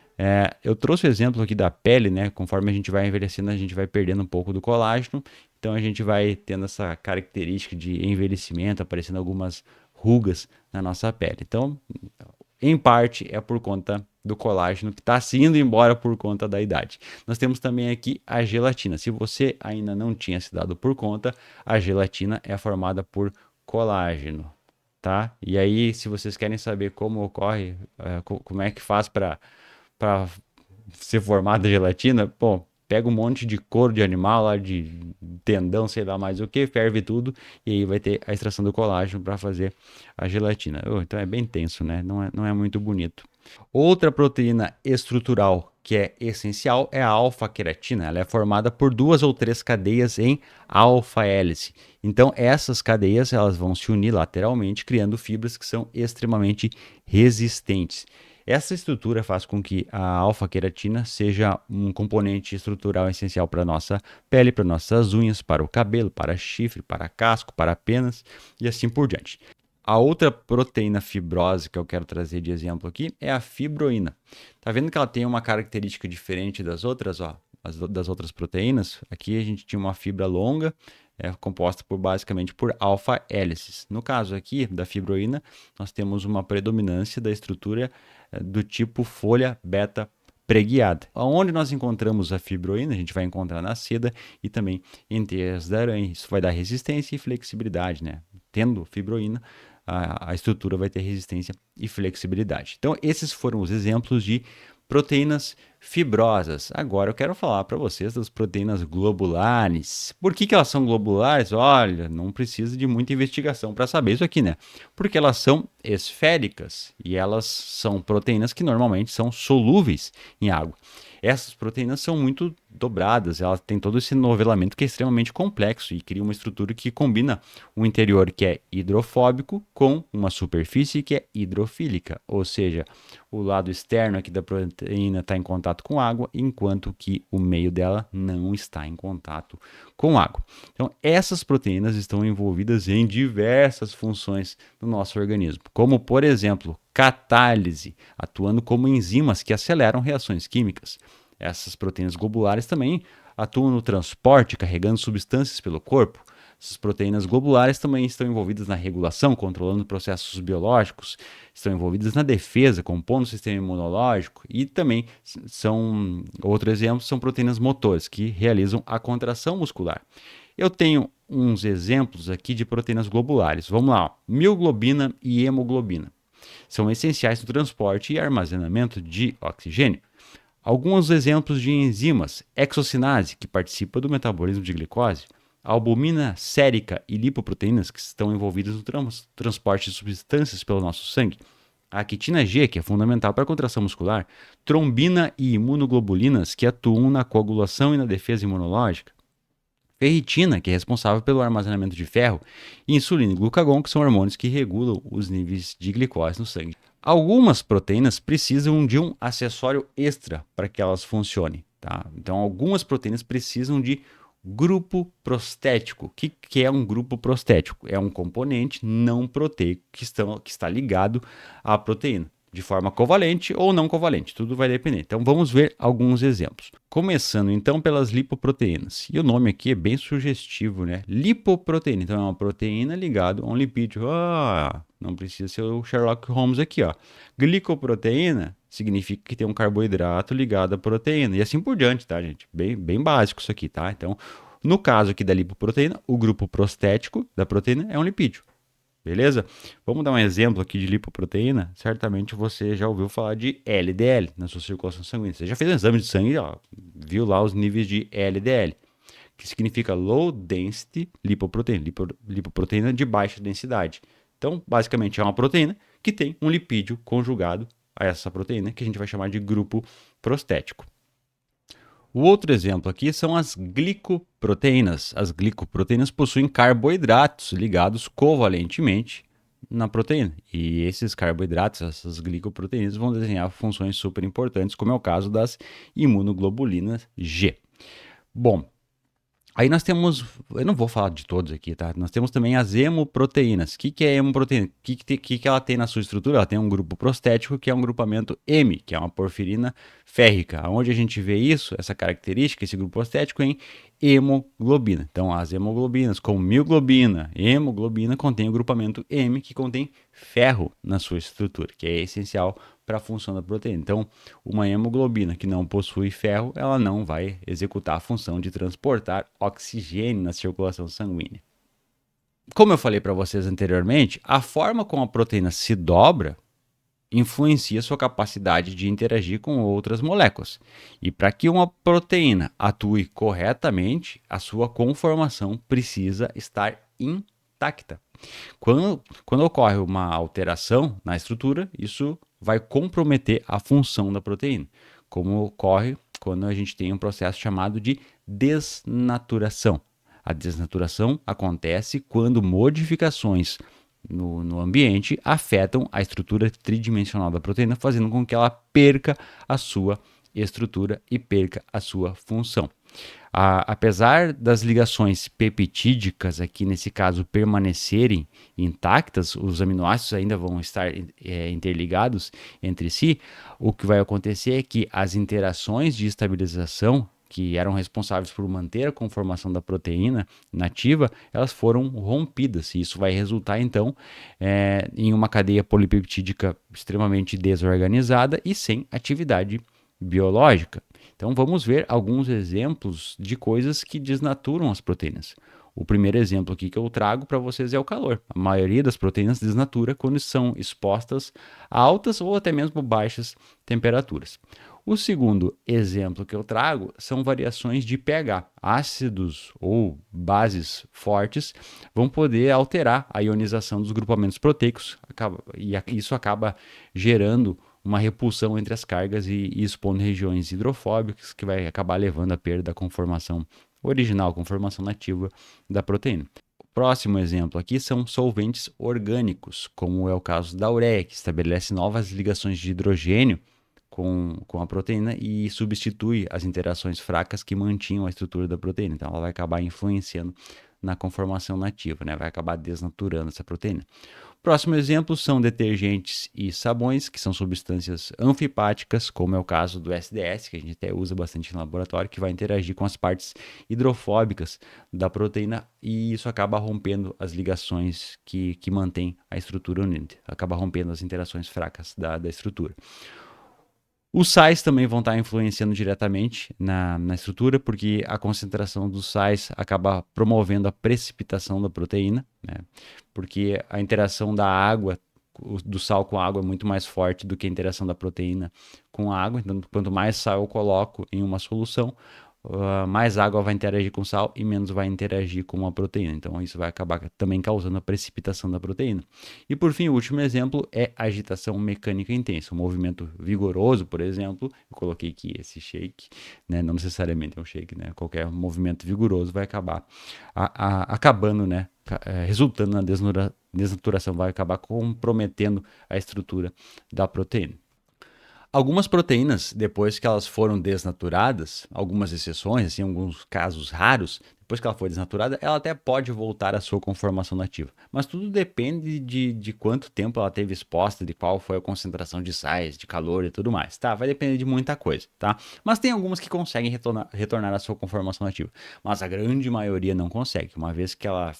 Eu trouxe o exemplo aqui da pele, né? Conforme a gente vai envelhecendo, a gente vai perdendo um pouco do colágeno. Então a gente vai tendo essa característica de envelhecimento, aparecendo algumas rugas na nossa pele. Então, em parte, é por conta do colágeno que está se indo embora por conta da idade. Nós temos também aqui a gelatina. Se você ainda não tinha se dado por conta, a gelatina é formada por colágeno, tá? E aí, se vocês querem saber como ocorre, como é que faz para ser formada a gelatina, bom, pega um monte de couro de animal lá, de tendão, sei lá mais o que, ferve tudo e aí vai ter a extração do colágeno para fazer a gelatina. Então é bem tenso, né? Não é muito bonito. Outra proteína estrutural que é essencial é a alfa-queratina. Ela é formada por 2 ou 3 cadeias em alfa-hélice. Então essas cadeias elas vão se unir lateralmente, criando fibras que são extremamente resistentes. Essa estrutura faz com que a alfa-queratina seja um componente estrutural essencial para a nossa pele, para nossas unhas, para o cabelo, para chifre, para casco, para penas e assim por diante. A outra proteína fibrosa que eu quero trazer de exemplo aqui é a fibroína. Tá vendo que ela tem uma característica diferente das outras, ó, das outras proteínas? Aqui a gente tinha uma fibra longa, composta basicamente por alfa-hélices. No caso aqui da fibroína, nós temos uma predominância da estrutura do tipo folha beta preguiada. Onde nós encontramos a fibroína, a gente vai encontrar na seda e também em teias da aranha. Isso vai dar resistência e flexibilidade, né? Tendo fibroína, a estrutura vai ter resistência e flexibilidade. Então, esses foram os exemplos de proteínas fibrosas. Agora eu quero falar para vocês das proteínas globulares. Por que elas são globulares? Olha, não precisa de muita investigação para saber isso aqui, né? Porque elas são esféricas e elas são proteínas que normalmente são solúveis em água. Essas proteínas são muito dobradas, elas têm todo esse novelamento que é extremamente complexo e cria uma estrutura que combina o interior que é hidrofóbico com uma superfície que é hidrofílica, ou seja, o lado externo aqui da proteína está em contato com água, enquanto que o meio dela não está em contato com água. Então, essas proteínas estão envolvidas em diversas funções do nosso organismo, como, por exemplo, catálise, atuando como enzimas que aceleram reações químicas. Essas proteínas globulares também atuam no transporte, carregando substâncias pelo corpo. Essas proteínas globulares também estão envolvidas na regulação, controlando processos biológicos, estão envolvidas na defesa, compondo o sistema imunológico e também outro exemplo, são proteínas motores que realizam a contração muscular. Eu tenho uns exemplos aqui de proteínas globulares. Vamos lá, mioglobina e hemoglobina. São essenciais no transporte e armazenamento de oxigênio. Alguns exemplos de enzimas: hexocinase, que participa do metabolismo de glicose, albumina sérica e lipoproteínas, que estão envolvidas no transporte de substâncias pelo nosso sangue, a quitina G, que é fundamental para a contração muscular, trombina e imunoglobulinas, que atuam na coagulação e na defesa imunológica, ferritina, que é responsável pelo armazenamento de ferro, e insulina e glucagon, que são hormônios que regulam os níveis de glicose no sangue. Algumas proteínas precisam de um acessório extra para que elas funcionem, tá? Então, algumas proteínas precisam de grupo prostético. O que é um grupo prostético? É um componente não proteico que está ligado à proteína, de forma covalente ou não covalente, tudo vai depender. Então vamos ver alguns exemplos. Começando então pelas lipoproteínas. E o nome aqui é bem sugestivo, né? Lipoproteína, então é uma proteína ligada a um lipídio. Não precisa ser o Sherlock Holmes aqui, ó. Glicoproteína significa que tem um carboidrato ligado à proteína e assim por diante, tá, gente? Bem básico isso aqui, tá? Então, no caso aqui da lipoproteína, o grupo prostético da proteína é um lipídio. Beleza? Vamos dar um exemplo aqui de lipoproteína. Certamente você já ouviu falar de LDL na sua circulação sanguínea. Você já fez um exame de sangue, ó, viu lá os níveis de LDL, que significa Low Density Lipoprotein, lipoproteína de baixa densidade. Então, basicamente, é uma proteína que tem um lipídio conjugado a essa proteína, que a gente vai chamar de grupo prostético. O outro exemplo aqui são as glicoproteínas. As glicoproteínas possuem carboidratos ligados covalentemente na proteína. E esses carboidratos, essas glicoproteínas, vão desempenhar funções super importantes, como é o caso das imunoglobulinas G. Bom, aí nós temos, eu não vou falar de todos aqui, tá? Nós temos também as hemoproteínas. O que é hemoproteína? O que ela tem na sua estrutura? Ela tem um grupo prostético, que é um grupamento M, que é uma porfirina férrica. Onde a gente vê isso, essa característica, esse grupo prostético, em hemoglobina. Então, as hemoglobinas, como mioglobina, hemoglobina, contém o grupamento M, que contém ferro na sua estrutura, que é essencial para a função da proteína. Então, uma hemoglobina que não possui ferro, ela não vai executar a função de transportar oxigênio na circulação sanguínea. Como eu falei para vocês anteriormente, a forma como a proteína se dobra influencia sua capacidade de interagir com outras moléculas. E para que uma proteína atue corretamente, a sua conformação precisa estar intacta. Quando ocorre uma alteração na estrutura, isso vai comprometer a função da proteína, como ocorre quando a gente tem um processo chamado de desnaturação. A desnaturação acontece quando modificações no ambiente afetam a estrutura tridimensional da proteína, fazendo com que ela perca a sua estrutura e perca a sua função. Apesar das ligações peptídicas aqui nesse caso permanecerem intactas, os aminoácidos ainda vão estar interligados entre si, o que vai acontecer é que as interações de estabilização que eram responsáveis por manter a conformação da proteína nativa, elas foram rompidas, e isso vai resultar então em uma cadeia polipeptídica extremamente desorganizada e sem atividade biológica. Então vamos ver alguns exemplos de coisas que desnaturam as proteínas. O primeiro exemplo aqui que eu trago para vocês é o calor. A maioria das proteínas desnatura quando são expostas a altas ou até mesmo baixas temperaturas. O segundo exemplo que eu trago são variações de pH. Ácidos ou bases fortes vão poder alterar a ionização dos grupamentos proteicos e isso acaba gerando uma repulsão entre as cargas e expondo regiões hidrofóbicas, que vai acabar levando à perda da conformação original, conformação nativa da proteína. O próximo exemplo aqui são solventes orgânicos, como é o caso da ureia, que estabelece novas ligações de hidrogênio com a proteína e substitui as interações fracas que mantinham a estrutura da proteína. Então, ela vai acabar influenciando na conformação nativa, né? Vai acabar desnaturando essa proteína. Próximo exemplo são detergentes e sabões, que são substâncias anfipáticas, como é o caso do SDS, que a gente até usa bastante no laboratório, que vai interagir com as partes hidrofóbicas da proteína e isso acaba rompendo as ligações que mantêm a estrutura unida, acaba rompendo as interações fracas da estrutura. Os sais também vão estar influenciando diretamente na estrutura, porque a concentração dos sais acaba promovendo a precipitação da proteína, né? Porque a interação da água, do sal com a água é muito mais forte do que a interação da proteína com a água. Então, quanto mais sal eu coloco em uma solução, mais água vai interagir com sal e menos vai interagir com a proteína. Então, isso vai acabar também causando a precipitação da proteína. E, por fim, o último exemplo é agitação mecânica intensa. Um movimento vigoroso, por exemplo, eu coloquei aqui esse shake, né? Não necessariamente é um shake, né? Qualquer movimento vigoroso vai acabar acabando, né? Resultando na desnaturação, vai acabar comprometendo a estrutura da proteína. Algumas proteínas, depois que elas foram desnaturadas, algumas exceções, assim, alguns casos raros, depois que ela foi desnaturada, ela até pode voltar à sua conformação nativa. Mas tudo depende de quanto tempo ela teve exposta, de qual foi a concentração de sais, de calor e tudo mais, tá? Vai depender de muita coisa, tá? Mas tem algumas que conseguem retornar à sua conformação nativa. Mas a grande maioria não consegue. Uma vez que ela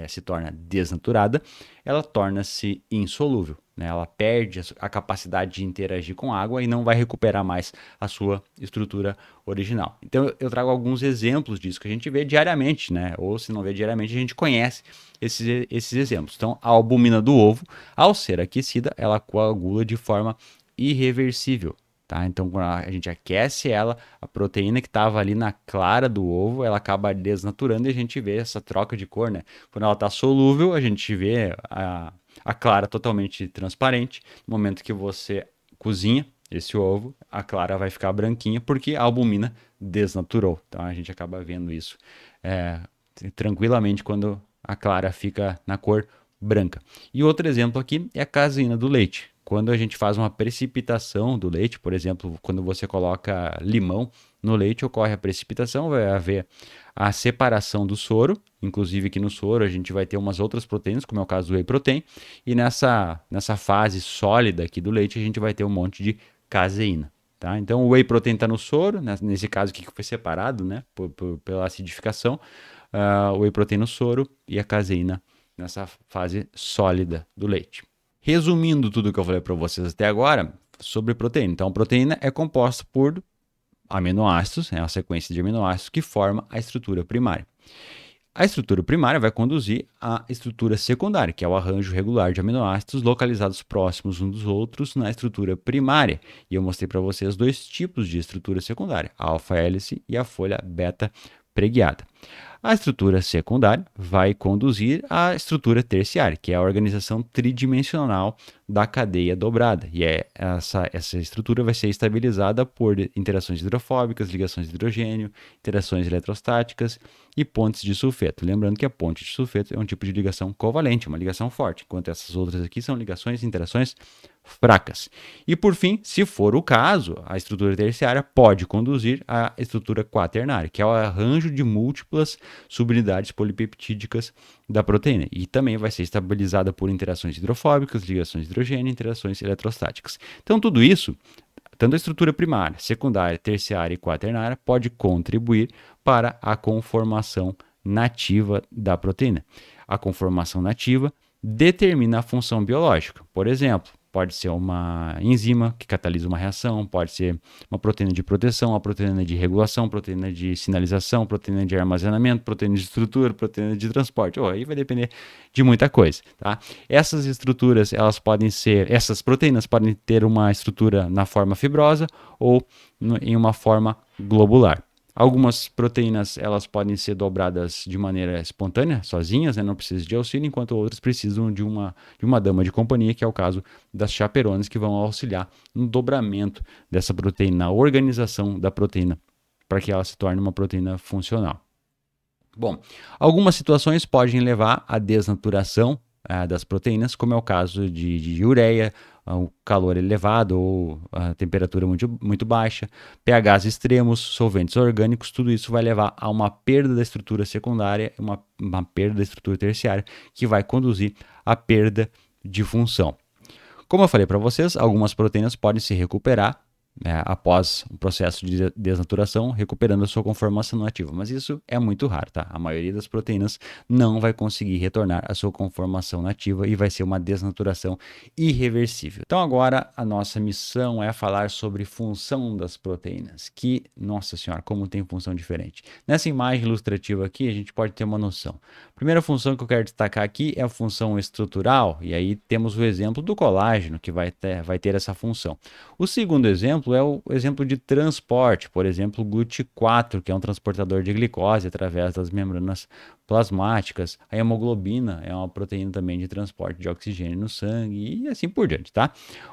se torna desnaturada, ela torna-se insolúvel. Ela perde a capacidade de interagir com água e não vai recuperar mais a sua estrutura original. Então eu trago alguns exemplos disso que a gente vê diariamente, né? Ou se não vê diariamente, a gente conhece esses exemplos. Então a albumina do ovo, ao ser aquecida, ela coagula de forma irreversível. Tá? Então, quando a gente aquece ela, a proteína que estava ali na clara do ovo, ela acaba desnaturando e a gente vê essa troca de cor, né? Quando ela está solúvel, a gente vê a clara totalmente transparente. No momento que você cozinha esse ovo, a clara vai ficar branquinha porque a albumina desnaturou. Então, a gente acaba vendo isso tranquilamente quando a clara fica na cor branca. E outro exemplo aqui é a caseína do leite. Quando a gente faz uma precipitação do leite, por exemplo, quando você coloca limão no leite, ocorre a precipitação, vai haver a separação do soro, inclusive aqui no soro a gente vai ter umas outras proteínas, como é o caso do whey protein, e nessa fase sólida aqui do leite a gente vai ter um monte de caseína. Tá? Então o whey protein está no soro, nesse caso aqui que foi separado, né, pela acidificação, o whey protein no soro e a caseína nessa fase sólida do leite. Resumindo tudo que eu falei para vocês até agora sobre proteína. Então, a proteína é composta por aminoácidos, é uma sequência de aminoácidos que forma a estrutura primária. A estrutura primária vai conduzir à estrutura secundária, que é o arranjo regular de aminoácidos localizados próximos uns dos outros na estrutura primária. E eu mostrei para vocês dois tipos de estrutura secundária, a alfa-hélice e a folha beta preguiada. A estrutura secundária vai conduzir à estrutura terciária, que é a organização tridimensional da cadeia dobrada. E essa estrutura vai ser estabilizada por interações hidrofóbicas, ligações de hidrogênio, interações eletrostáticas e pontes de sulfeto. Lembrando que a ponte de sulfeto é um tipo de ligação covalente, uma ligação forte, enquanto essas outras aqui são ligações e interações fracas. E por fim, se for o caso, a estrutura terciária pode conduzir à estrutura quaternária, que é o arranjo de múltiplas subunidades polipeptídicas da proteína, e também vai ser estabilizada por interações hidrofóbicas, ligações de hidrogênio e interações eletrostáticas. Então tudo isso, tanto a estrutura primária, secundária, terciária e quaternária, pode contribuir para a conformação nativa da proteína. A conformação nativa determina a função biológica. Por exemplo, pode ser uma enzima que catalisa uma reação, pode ser uma proteína de proteção, uma proteína de regulação, proteína de sinalização, proteína de armazenamento, proteína de estrutura, proteína de transporte. Aí vai depender de muita coisa, tá? Essas estruturas, essas proteínas podem ter uma estrutura na forma fibrosa ou em uma forma globular. Algumas proteínas elas podem ser dobradas de maneira espontânea, sozinhas, né? Não precisa de auxílio, enquanto outras precisam de uma dama de companhia, que é o caso das chaperones, que vão auxiliar no dobramento dessa proteína, na organização da proteína, para que ela se torne uma proteína funcional. Bom, algumas situações podem levar à desnaturação das proteínas, como é o caso de ureia, o calor elevado ou a temperatura muito baixa, pHs extremos, solventes orgânicos, tudo isso vai levar a uma perda da estrutura secundária, uma perda da estrutura terciária, que vai conduzir à perda de função. Como eu falei para vocês, algumas proteínas podem se recuperar após o processo de desnaturação, recuperando a sua conformação nativa. Mas isso é muito raro, tá? A maioria das proteínas não vai conseguir retornar à sua conformação nativa e vai ser uma desnaturação irreversível. Então agora a nossa missão é falar sobre função das proteínas, que, nossa senhora, como tem função diferente. Nessa imagem ilustrativa aqui, a gente pode ter uma noção. A primeira função que eu quero destacar aqui é a função estrutural, e aí temos o exemplo do colágeno, que vai ter essa função. O segundo exemplo é o exemplo de transporte, por exemplo, o GLUT4, que é um transportador de glicose através das membranas plasmáticas. A hemoglobina é uma proteína também de transporte de oxigênio no sangue e assim por diante, tá?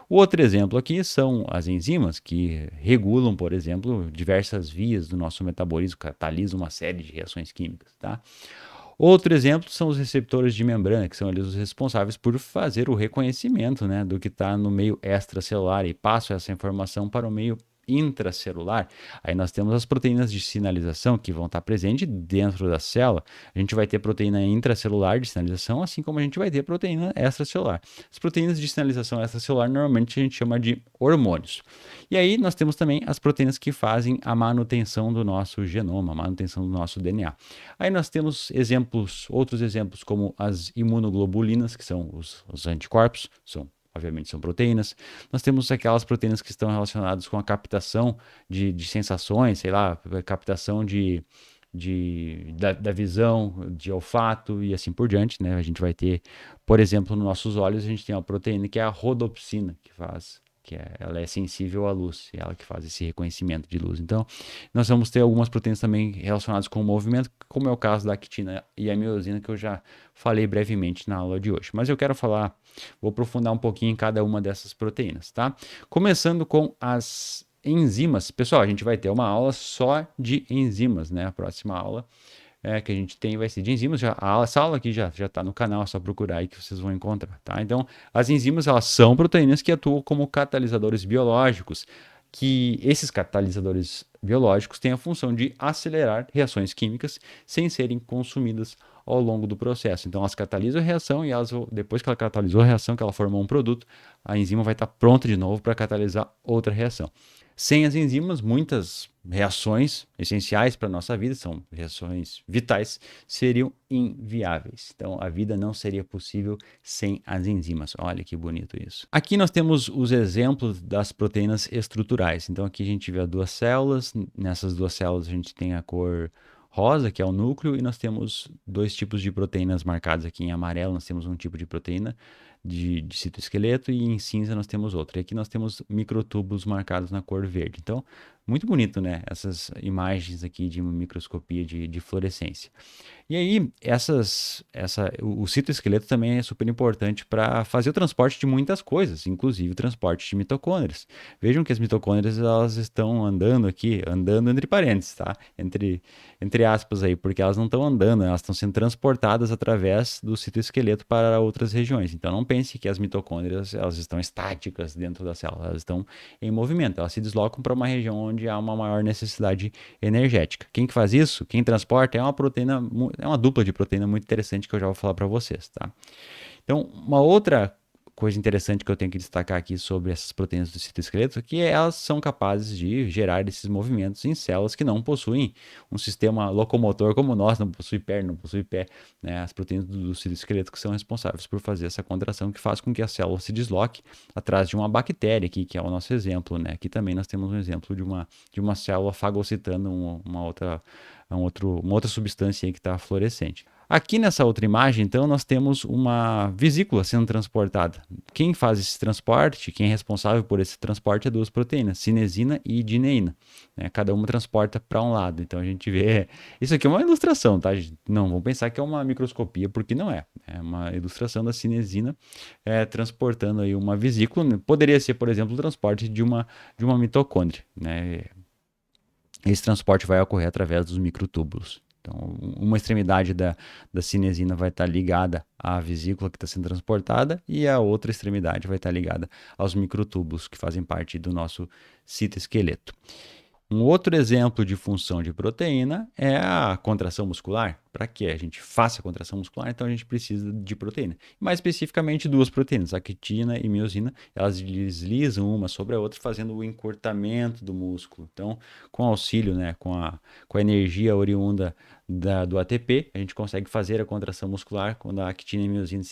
O outro exemplo aqui são as enzimas, que regulam, por exemplo, diversas vias do nosso metabolismo, catalisam uma série de reações químicas, tá? Outro exemplo são os receptores de membrana, que são eles os responsáveis por fazer o reconhecimento, né, do que está no meio extracelular e passam essa informação para o meio intracelular. Aí nós temos as proteínas de sinalização que vão estar presentes dentro da célula. A gente vai ter proteína intracelular de sinalização, assim como a gente vai ter proteína extracelular. As proteínas de sinalização extracelular normalmente a gente chama de hormônios. E aí nós temos também as proteínas que fazem a manutenção do nosso genoma, a manutenção do nosso DNA. Aí nós temos outros exemplos como as imunoglobulinas, que são os anticorpos, obviamente são proteínas. Nós temos aquelas proteínas que estão relacionadas com a captação de sensações, sei lá, captação da visão, de olfato e assim por diante, né? A gente vai ter, por exemplo, nos nossos olhos, a gente tem uma proteína que é a rodopsina, ela é sensível à luz, é ela que faz esse reconhecimento de luz. Então, nós vamos ter algumas proteínas também relacionadas com o movimento, como é o caso da actina e a miosina, que eu já falei brevemente na aula de hoje. Mas eu quero vou aprofundar um pouquinho em cada uma dessas proteínas, tá? Começando com as enzimas. Pessoal, a gente vai ter uma aula só de enzimas, né? A próxima aula que a gente tem vai ser de enzimas. Essa aula aqui já está no canal, é só procurar aí que vocês vão encontrar, tá? Então, as enzimas, elas são proteínas que atuam como catalisadores biológicos, que esses catalisadores biológicos têm a função de acelerar reações químicas sem serem consumidas ao longo do processo. Então, elas catalisam a reação e depois que ela catalisou a reação, que ela formou um produto, a enzima vai estar pronta de novo para catalisar outra reação. Sem as enzimas, muitas reações essenciais para a nossa vida, são reações vitais, seriam inviáveis. Então, a vida não seria possível sem as enzimas. Olha que bonito isso. Aqui nós temos os exemplos das proteínas estruturais. Então, aqui a gente vê duas células. Nessas duas células a gente tem a cor rosa, que é o núcleo, e nós temos dois tipos de proteínas marcados aqui em amarelo. Nós temos um tipo de proteína de citoesqueleto e em cinza nós temos outro. E aqui nós temos microtúbulos marcados na cor verde. Então, muito bonito, né? Essas imagens aqui de uma microscopia de fluorescência. E aí, o citoesqueleto também é super importante para fazer o transporte de muitas coisas, inclusive o transporte de mitocôndrias. Vejam que as mitocôndrias, elas estão andando entre parênteses, tá? Entre aspas aí, porque elas não estão andando, elas estão sendo transportadas através do citoesqueleto para outras regiões. Então, não pense que as mitocôndrias, elas estão estáticas dentro da célula, elas estão em movimento, elas se deslocam para uma região onde há uma maior necessidade energética. Quem que faz isso? Quem transporta é uma dupla de proteína muito interessante que eu já vou falar para vocês, tá? Então, uma outra coisa interessante que eu tenho que destacar aqui sobre essas proteínas do citoesqueleto é que elas são capazes de gerar esses movimentos em células que não possuem um sistema locomotor como o nosso, não possui perna, não possui pé, né? As proteínas do citoesqueleto que são responsáveis por fazer essa contração que faz com que a célula se desloque atrás de uma bactéria aqui, que é o nosso exemplo, né? Aqui também nós temos um exemplo de uma célula fagocitando uma outra substância aí que está fluorescente. Aqui nessa outra imagem, então, nós temos uma vesícula sendo transportada. Quem faz esse transporte, quem é responsável por esse transporte é duas proteínas, cinesina e dineína. Né? Cada uma transporta para um lado. Então a gente vê. Isso aqui é uma ilustração, tá? Não vamos pensar que é uma microscopia, porque não é. É uma ilustração da cinesina transportando aí uma vesícula. Poderia ser, por exemplo, o transporte de uma mitocôndria. Né? Esse transporte vai ocorrer através dos microtúbulos. Então, uma extremidade da cinesina vai estar ligada à vesícula que está sendo transportada e a outra extremidade vai estar ligada aos microtúbulos que fazem parte do nosso citoesqueleto. Um outro exemplo de função de proteína é a contração muscular. Para que a gente faça a contração muscular, então a gente precisa de proteína. Mais especificamente duas proteínas, a quitina e miosina, elas deslizam uma sobre a outra, fazendo o encurtamento do músculo. Então, com auxílio, né, com a energia oriunda do ATP, a gente consegue fazer a contração muscular quando a quitina e a miosina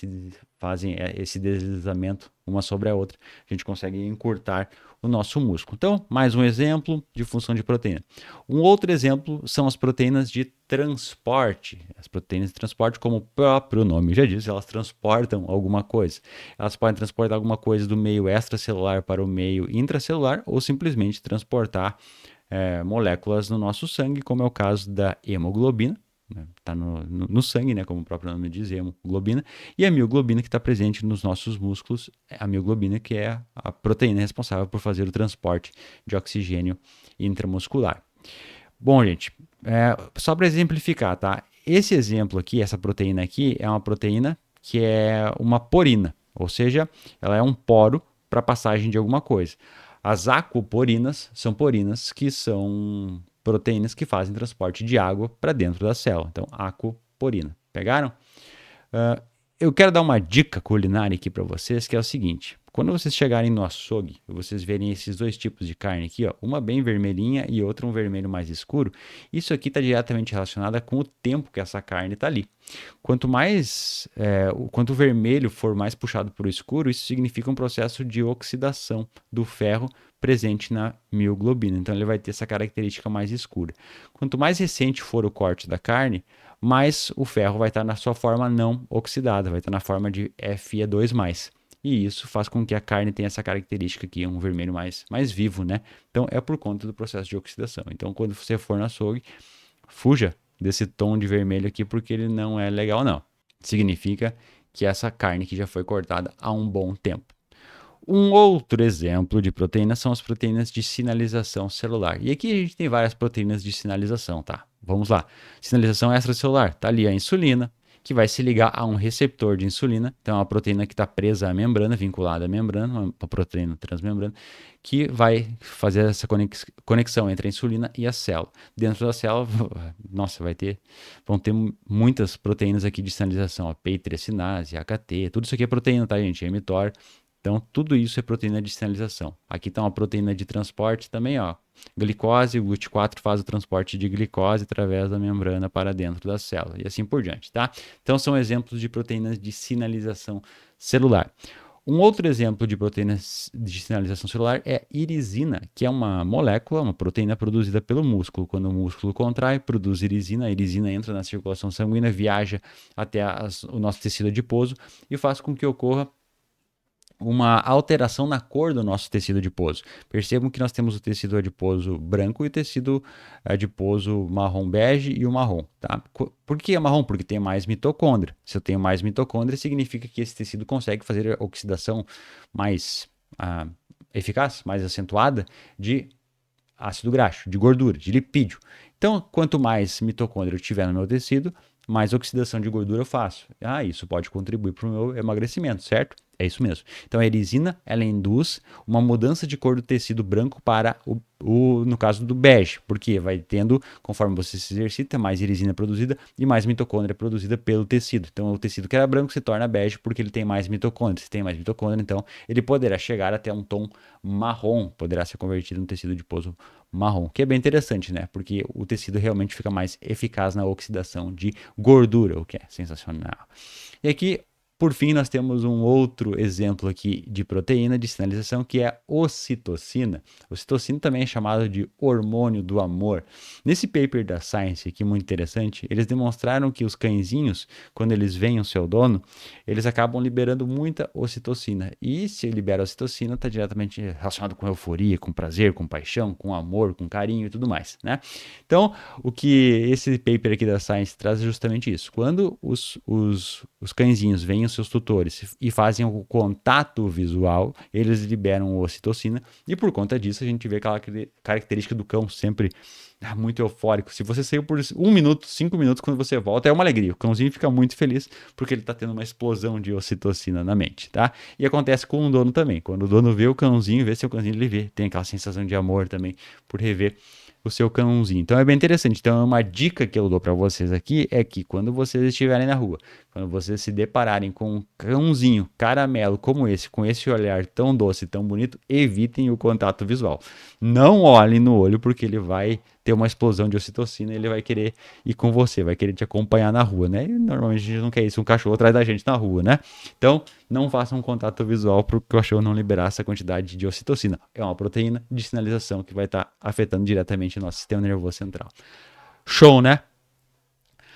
fazem esse deslizamento uma sobre a outra. A gente consegue encurtar o nosso músculo. Então, mais um exemplo de função de proteína. Um outro exemplo são as proteínas de transporte. As proteínas de transporte, como o próprio nome já diz, elas transportam alguma coisa. Elas podem transportar alguma coisa do meio extracelular para o meio intracelular ou simplesmente transportar moléculas no nosso sangue, como é o caso da hemoglobina. Está no sangue, né, como o próprio nome diz, hemoglobina, e a mioglobina que está presente nos nossos músculos, a mioglobina que é a proteína responsável por fazer o transporte de oxigênio intramuscular. Bom, gente, só para exemplificar, tá? Esse exemplo aqui, essa proteína aqui, é uma proteína que é uma porina, ou seja, ela é um poro para passagem de alguma coisa. As aquaporinas são porinas que são proteínas que fazem transporte de água para dentro da célula. Então, aquaporina. Pegaram? Eu quero dar uma dica culinária aqui para vocês, que é o seguinte. Quando vocês chegarem no açougue, vocês verem esses dois tipos de carne aqui, ó, uma bem vermelhinha e outra um vermelho mais escuro, isso aqui está diretamente relacionado com o tempo que essa carne está ali. Quanto o vermelho for mais puxado para o escuro, isso significa um processo de oxidação do ferro presente na mioglobina. Então ele vai ter essa característica mais escura. Quanto mais recente for o corte da carne, mais o ferro vai estar na sua forma não oxidada, vai estar na forma de Fe2+. E isso faz com que a carne tenha essa característica aqui, um vermelho mais vivo, né? Então é por conta do processo de oxidação. Então quando você for no açougue, fuja desse tom de vermelho aqui, porque ele não é legal não. Significa que essa carne que já foi cortada há um bom tempo. Um outro exemplo de proteína são as proteínas de sinalização celular. E aqui a gente tem várias proteínas de sinalização, tá? Vamos lá. Sinalização extracelular, tá ali a insulina, que vai se ligar a um receptor de insulina. Então, é uma proteína que está presa à membrana, vinculada à membrana, uma proteína transmembrana, que vai fazer essa conexão entre a insulina e a célula. Dentro da célula, nossa, vão ter muitas proteínas aqui de sinalização, a P3-cinase, AKT, tudo isso aqui é proteína, tá, gente? mTOR. Então, tudo isso é proteína de sinalização. Aqui está uma proteína de transporte também, ó. Glicose, o GLUT4 faz o transporte de glicose através da membrana para dentro da célula e assim por diante, tá? Então, são exemplos de proteínas de sinalização celular. Um outro exemplo de proteínas de sinalização celular é irisina, que é uma molécula, uma proteína produzida pelo músculo. Quando o músculo contrai, produz irisina, a irisina entra na circulação sanguínea, viaja até o nosso tecido adiposo e faz com que ocorra uma alteração na cor do nosso tecido adiposo. Percebam que nós temos o tecido adiposo branco e o tecido adiposo marrom bege e o marrom, tá? Por que é marrom? Porque tem mais mitocôndria. Se eu tenho mais mitocôndria, significa que esse tecido consegue fazer a oxidação mais eficaz, mais acentuada de ácido graxo, de gordura, de lipídio. Então, quanto mais mitocôndria eu tiver no meu tecido, mais oxidação de gordura eu faço. Isso pode contribuir para o meu emagrecimento, certo? É isso mesmo. Então a erisina, ela induz uma mudança de cor do tecido branco para no caso do bege, porque vai tendo, conforme você se exercita, mais erisina é produzida e mais mitocôndria é produzida pelo tecido. Então o tecido que era branco se torna bege porque ele tem mais mitocôndria. Se tem mais mitocôndria, então ele poderá chegar até um tom marrom, poderá ser convertido em tecido adiposo marrom, que é bem interessante, né? Porque o tecido realmente fica mais eficaz na oxidação de gordura, o que é sensacional. E aqui, por fim, nós temos um outro exemplo aqui de proteína de sinalização, que é a ocitocina. Ocitocina também é chamada de hormônio do amor. Nesse paper da Science, aqui muito interessante, eles demonstraram que os cãezinhos, quando eles veem o seu dono, eles acabam liberando muita ocitocina. E se libera ocitocina, está diretamente relacionado com euforia, com prazer, com paixão, com amor, com carinho e tudo mais, né? Então, o que esse paper aqui da Science traz é justamente isso. Quando os cãezinhos veem os seus tutores e fazem o contato visual, eles liberam ocitocina e por conta disso a gente vê aquela característica do cão sempre muito eufórico. Se você saiu por 1 minuto, 5 minutos, quando você volta é uma alegria. O cãozinho fica muito feliz porque ele está tendo uma explosão de ocitocina na mente, tá? E acontece com o dono também. Quando o dono vê o cãozinho, vê seu cãozinho, ele vê. Tem aquela sensação de amor também por rever o seu cãozinho. Então é bem interessante. Então uma dica que eu dou para vocês aqui é que quando vocês estiverem na rua, quando vocês se depararem com um cãozinho caramelo como esse, com esse olhar tão doce, tão bonito, evitem o contato visual. Não olhem no olho porque ele vai ter uma explosão de ocitocina e ele vai querer ir com você, vai querer te acompanhar na rua, né? E normalmente a gente não quer isso, um cachorro atrás da gente na rua, né? Então, não façam um contato visual para o cachorro não liberar essa quantidade de ocitocina. É uma proteína de sinalização que vai estar afetando diretamente o nosso sistema nervoso central. Show, né?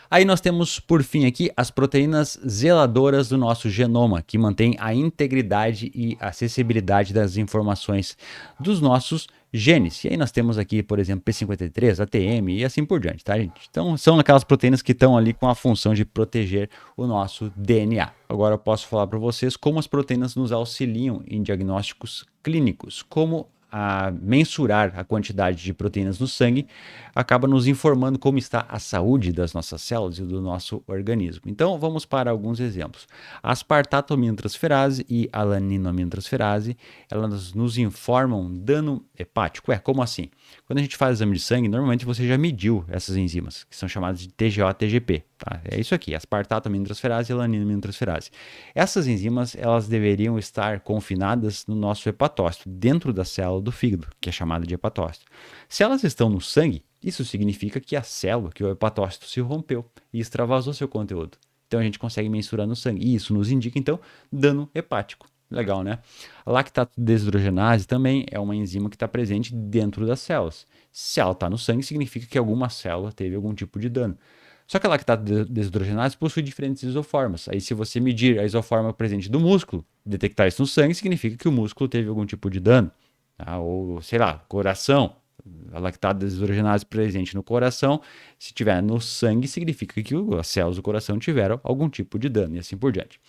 Aí nós temos, por fim, aqui as proteínas zeladoras do nosso genoma, que mantém a integridade e acessibilidade das informações dos nossos genes. E aí nós temos aqui, por exemplo, P53, ATM e assim por diante, tá, gente? Então, são aquelas proteínas que estão ali com a função de proteger o nosso DNA. Agora eu posso falar para vocês como as proteínas nos auxiliam em diagnósticos clínicos, como a mensurar a quantidade de proteínas no sangue, acaba nos informando como está a saúde das nossas células e do nosso organismo. Então, vamos para alguns exemplos. A aspartatoaminotransferase e a alaniloaminotransferase, elas nos informam dano hepático. Como assim? Quando a gente faz exame de sangue, normalmente você já mediu essas enzimas, que são chamadas de TGO, TGP. Tá? É isso aqui, aspartatoaminotransferase e alaniloaminotransferase. Essas enzimas, elas deveriam estar confinadas no nosso hepatócito, dentro da célula do fígado, que é chamada de hepatócito. Se elas estão no sangue, isso significa que a célula, que o hepatócito, se rompeu e extravasou seu conteúdo. Então a gente consegue mensurar no sangue. E isso nos indica, então, dano hepático. Legal, né? A lactato desidrogenase também é uma enzima que está presente dentro das células. Se ela está no sangue, significa que alguma célula teve algum tipo de dano. Só que a lactato desidrogenase possui diferentes isoformas. Aí, se você medir a isoforma presente do músculo, detectar isso no sangue, significa que o músculo teve algum tipo de dano. Tá? Ou, sei lá, coração. A lactato desidrogenase presente no coração, se tiver no sangue, significa que as células do coração tiveram algum tipo de dano e assim por diante.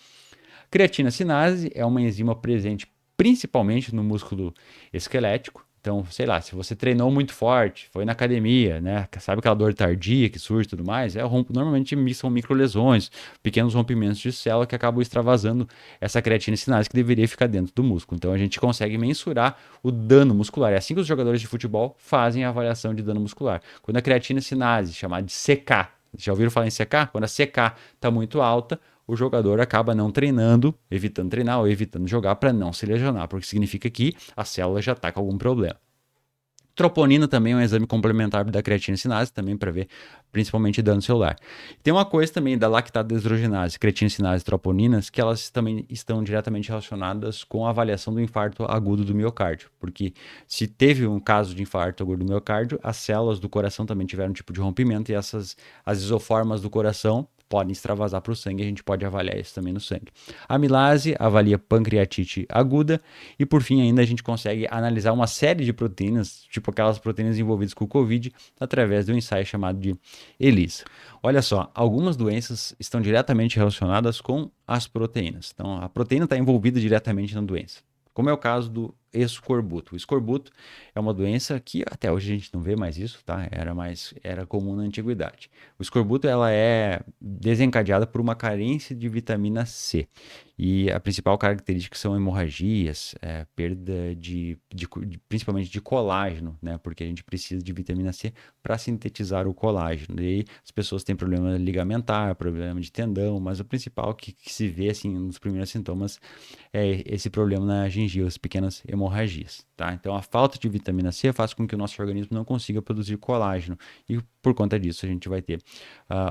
Creatina sinase é uma enzima presente principalmente no músculo esquelético. Então, sei lá, se você treinou muito forte, foi na academia, né? Sabe aquela dor tardia que surge e tudo mais? Normalmente são microlesões, pequenos rompimentos de célula que acabam extravasando essa creatina sinase que deveria ficar dentro do músculo. Então, a gente consegue mensurar o dano muscular. É assim que os jogadores de futebol fazem a avaliação de dano muscular. Quando a creatina sinase, chamada de CK, já ouviram falar em CK? Quando a CK está muito alta, o jogador acaba não treinando, evitando treinar ou evitando jogar para não se lesionar, porque significa que a célula já está com algum problema. Troponina também é um exame complementar da creatina sinase, também para ver principalmente dano celular. Tem uma coisa também da lactato desidrogenase, creatina sinase e troponinas, que elas também estão diretamente relacionadas com a avaliação do infarto agudo do miocárdio, porque se teve um caso de infarto agudo do miocárdio, as células do coração também tiveram um tipo de rompimento e as isoformas do coração podem extravasar para o sangue, a gente pode avaliar isso também no sangue. A amilase avalia pancreatite aguda e, por fim, ainda a gente consegue analisar uma série de proteínas, tipo aquelas proteínas envolvidas com o COVID, através do ensaio chamado de ELISA. Olha só, algumas doenças estão diretamente relacionadas com as proteínas. Então, a proteína está envolvida diretamente na doença, como é o caso do escorbuto. O escorbuto é uma doença que até hoje a gente não vê mais isso, tá? Era comum na antiguidade. O escorbuto ela é desencadeada por uma carência de vitamina C. E a principal característica são hemorragias, perda principalmente de colágeno, né? Porque a gente precisa de vitamina C para sintetizar o colágeno. E aí as pessoas têm problema ligamentar, problema de tendão, mas o principal que se vê assim nos primeiros sintomas é esse problema na gengiva, as pequenas hemorragias, tá? Então a falta de vitamina C faz com que o nosso organismo não consiga produzir colágeno e por conta disso a gente vai ter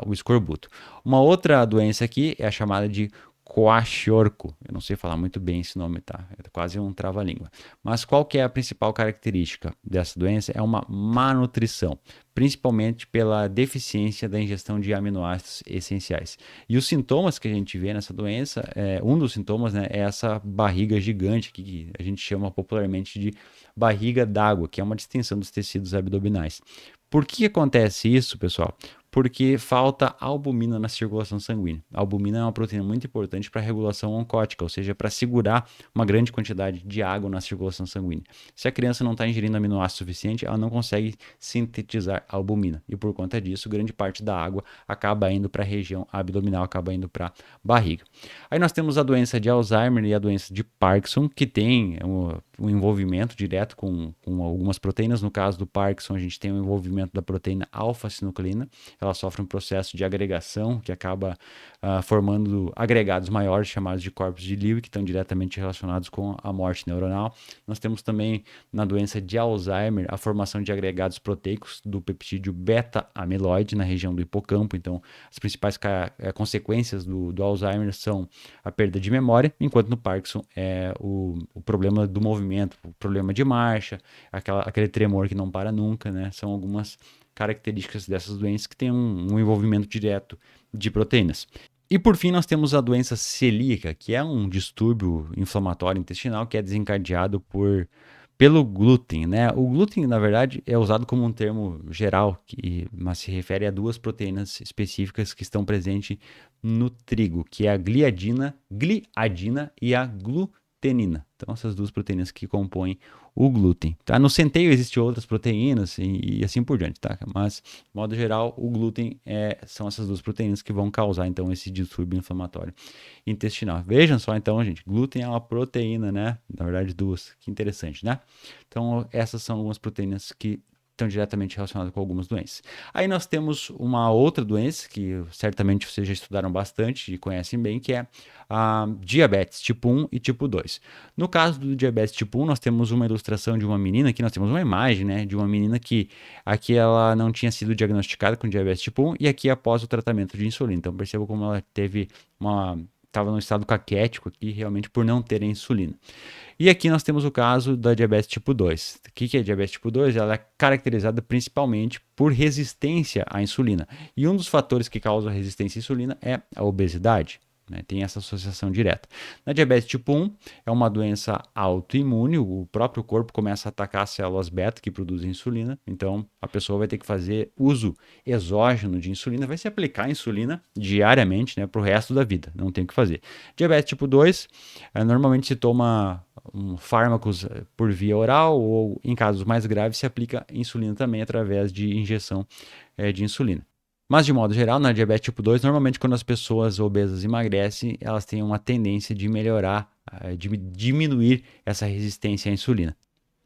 o escorbuto. Uma outra doença aqui é a chamada de Kwashiorkor. Eu não sei falar muito bem esse nome, tá? É quase um trava-língua. Mas qual que é a principal característica dessa doença? É uma má nutrição, principalmente pela deficiência da ingestão de aminoácidos essenciais. E os sintomas que a gente vê nessa doença, um dos sintomas, né, é essa barriga gigante que a gente chama popularmente de barriga d'água, que é uma distensão dos tecidos abdominais. Por que acontece isso, pessoal? Porque falta albumina na circulação sanguínea. A albumina é uma proteína muito importante para a regulação oncótica, ou seja, para segurar uma grande quantidade de água na circulação sanguínea. Se a criança não está ingerindo aminoácido suficiente, ela não consegue sintetizar albumina. E por conta disso, grande parte da água acaba indo para a região abdominal, acaba indo para a barriga. Aí nós temos a doença de Alzheimer e a doença de Parkinson, que tem um envolvimento direto com algumas proteínas. No caso do Parkinson, a gente tem o envolvimento da proteína alfa-sinucleína. Ela sofre um processo de agregação que acaba formando agregados maiores chamados de corpos de Lewy, que estão diretamente relacionados com a morte neuronal. Nós temos também na doença de Alzheimer a formação de agregados proteicos do peptídeo beta-amiloide na região do hipocampo. Então, as principais consequências do Alzheimer são a perda de memória, enquanto no Parkinson é o problema do movimento, o problema de marcha, aquele tremor que não para nunca, né? São algumas características dessas doenças que têm um envolvimento direto de proteínas. E por fim, nós temos a doença celíaca, que é um distúrbio inflamatório intestinal que é desencadeado pelo glúten, né? O glúten, na verdade, é usado como um termo geral, mas se refere a duas proteínas específicas que estão presentes no trigo, que é a gliadina e a glutenina. Então, essas duas proteínas que compõem o glúten, tá? No centeio existem outras proteínas e assim por diante, tá? Mas, de modo geral, o glúten são essas duas proteínas que vão causar, então, esse distúrbio inflamatório intestinal. Vejam só, então, gente, glúten é uma proteína, né? Na verdade, duas. Que interessante, né? Então, essas são algumas proteínas que estão diretamente relacionadas com algumas doenças. Aí nós temos uma outra doença que certamente vocês já estudaram bastante e conhecem bem, que é a diabetes tipo 1 e tipo 2. No caso do diabetes tipo 1, nós temos uma ilustração de uma menina, aqui nós temos uma imagem, né, de uma menina que aqui ela não tinha sido diagnosticada com diabetes tipo 1 e aqui após o tratamento de insulina. Então perceba como ela estava num estado caquético aqui, realmente por não ter insulina. E aqui nós temos o caso da diabetes tipo 2. O que é a diabetes tipo 2? Ela é caracterizada principalmente por resistência à insulina. E um dos fatores que causa a resistência à insulina é a obesidade. Tem essa associação direta. Na diabetes tipo 1, é uma doença autoimune, o próprio corpo começa a atacar as células beta que produzem insulina, então a pessoa vai ter que fazer uso exógeno de insulina, vai se aplicar insulina diariamente, né, para o resto da vida, não tem o que fazer. Diabetes tipo 2, normalmente se toma fármacos por via oral ou, em casos mais graves, se aplica insulina também através de injeção de insulina. Mas, de modo geral, na diabetes tipo 2, normalmente quando as pessoas obesas emagrecem, elas têm uma tendência de melhorar, de diminuir essa resistência à insulina.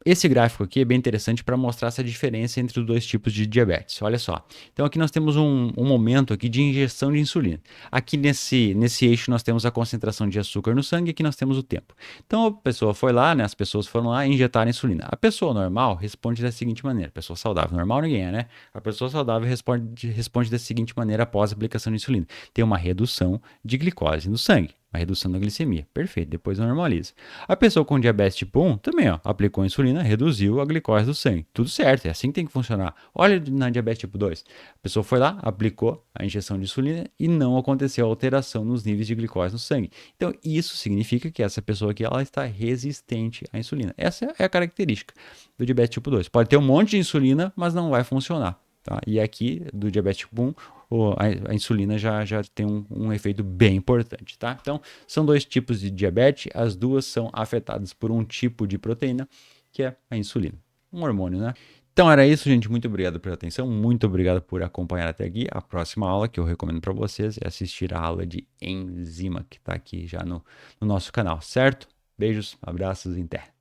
Esse gráfico aqui é bem interessante para mostrar essa diferença entre os dois tipos de diabetes. Olha só. Então aqui nós temos um momento aqui de injeção de insulina. Aqui nesse eixo nós temos a concentração de açúcar no sangue e aqui nós temos o tempo. Então a pessoa foi lá, né? As pessoas foram lá e injetaram insulina. A pessoa normal responde da seguinte maneira. A pessoa saudável, normal ninguém é, né? A pessoa saudável responde da seguinte maneira após a aplicação de insulina. Tem uma redução de glicose no sangue. A redução da glicemia. Perfeito, depois normaliza. A pessoa com diabetes tipo 1 também, ó, aplicou insulina, reduziu a glicose do sangue. Tudo certo, é assim que tem que funcionar. Olha na diabetes tipo 2. A pessoa foi lá, aplicou a injeção de insulina e não aconteceu alteração nos níveis de glicose no sangue. Então, isso significa que essa pessoa aqui ela está resistente à insulina. Essa é a característica do diabetes tipo 2. Pode ter um monte de insulina, mas não vai funcionar. Tá? E aqui, do diabetes tipo 1, a insulina já tem um efeito bem importante, tá? Então, são dois tipos de diabetes, as duas são afetadas por um tipo de proteína, que é a insulina, um hormônio, né? Então era isso, gente. Muito obrigado pela atenção, muito obrigado por acompanhar até aqui. A próxima aula que eu recomendo para vocês é assistir a aula de enzima, que está aqui já no nosso canal, certo? Beijos, abraços e até!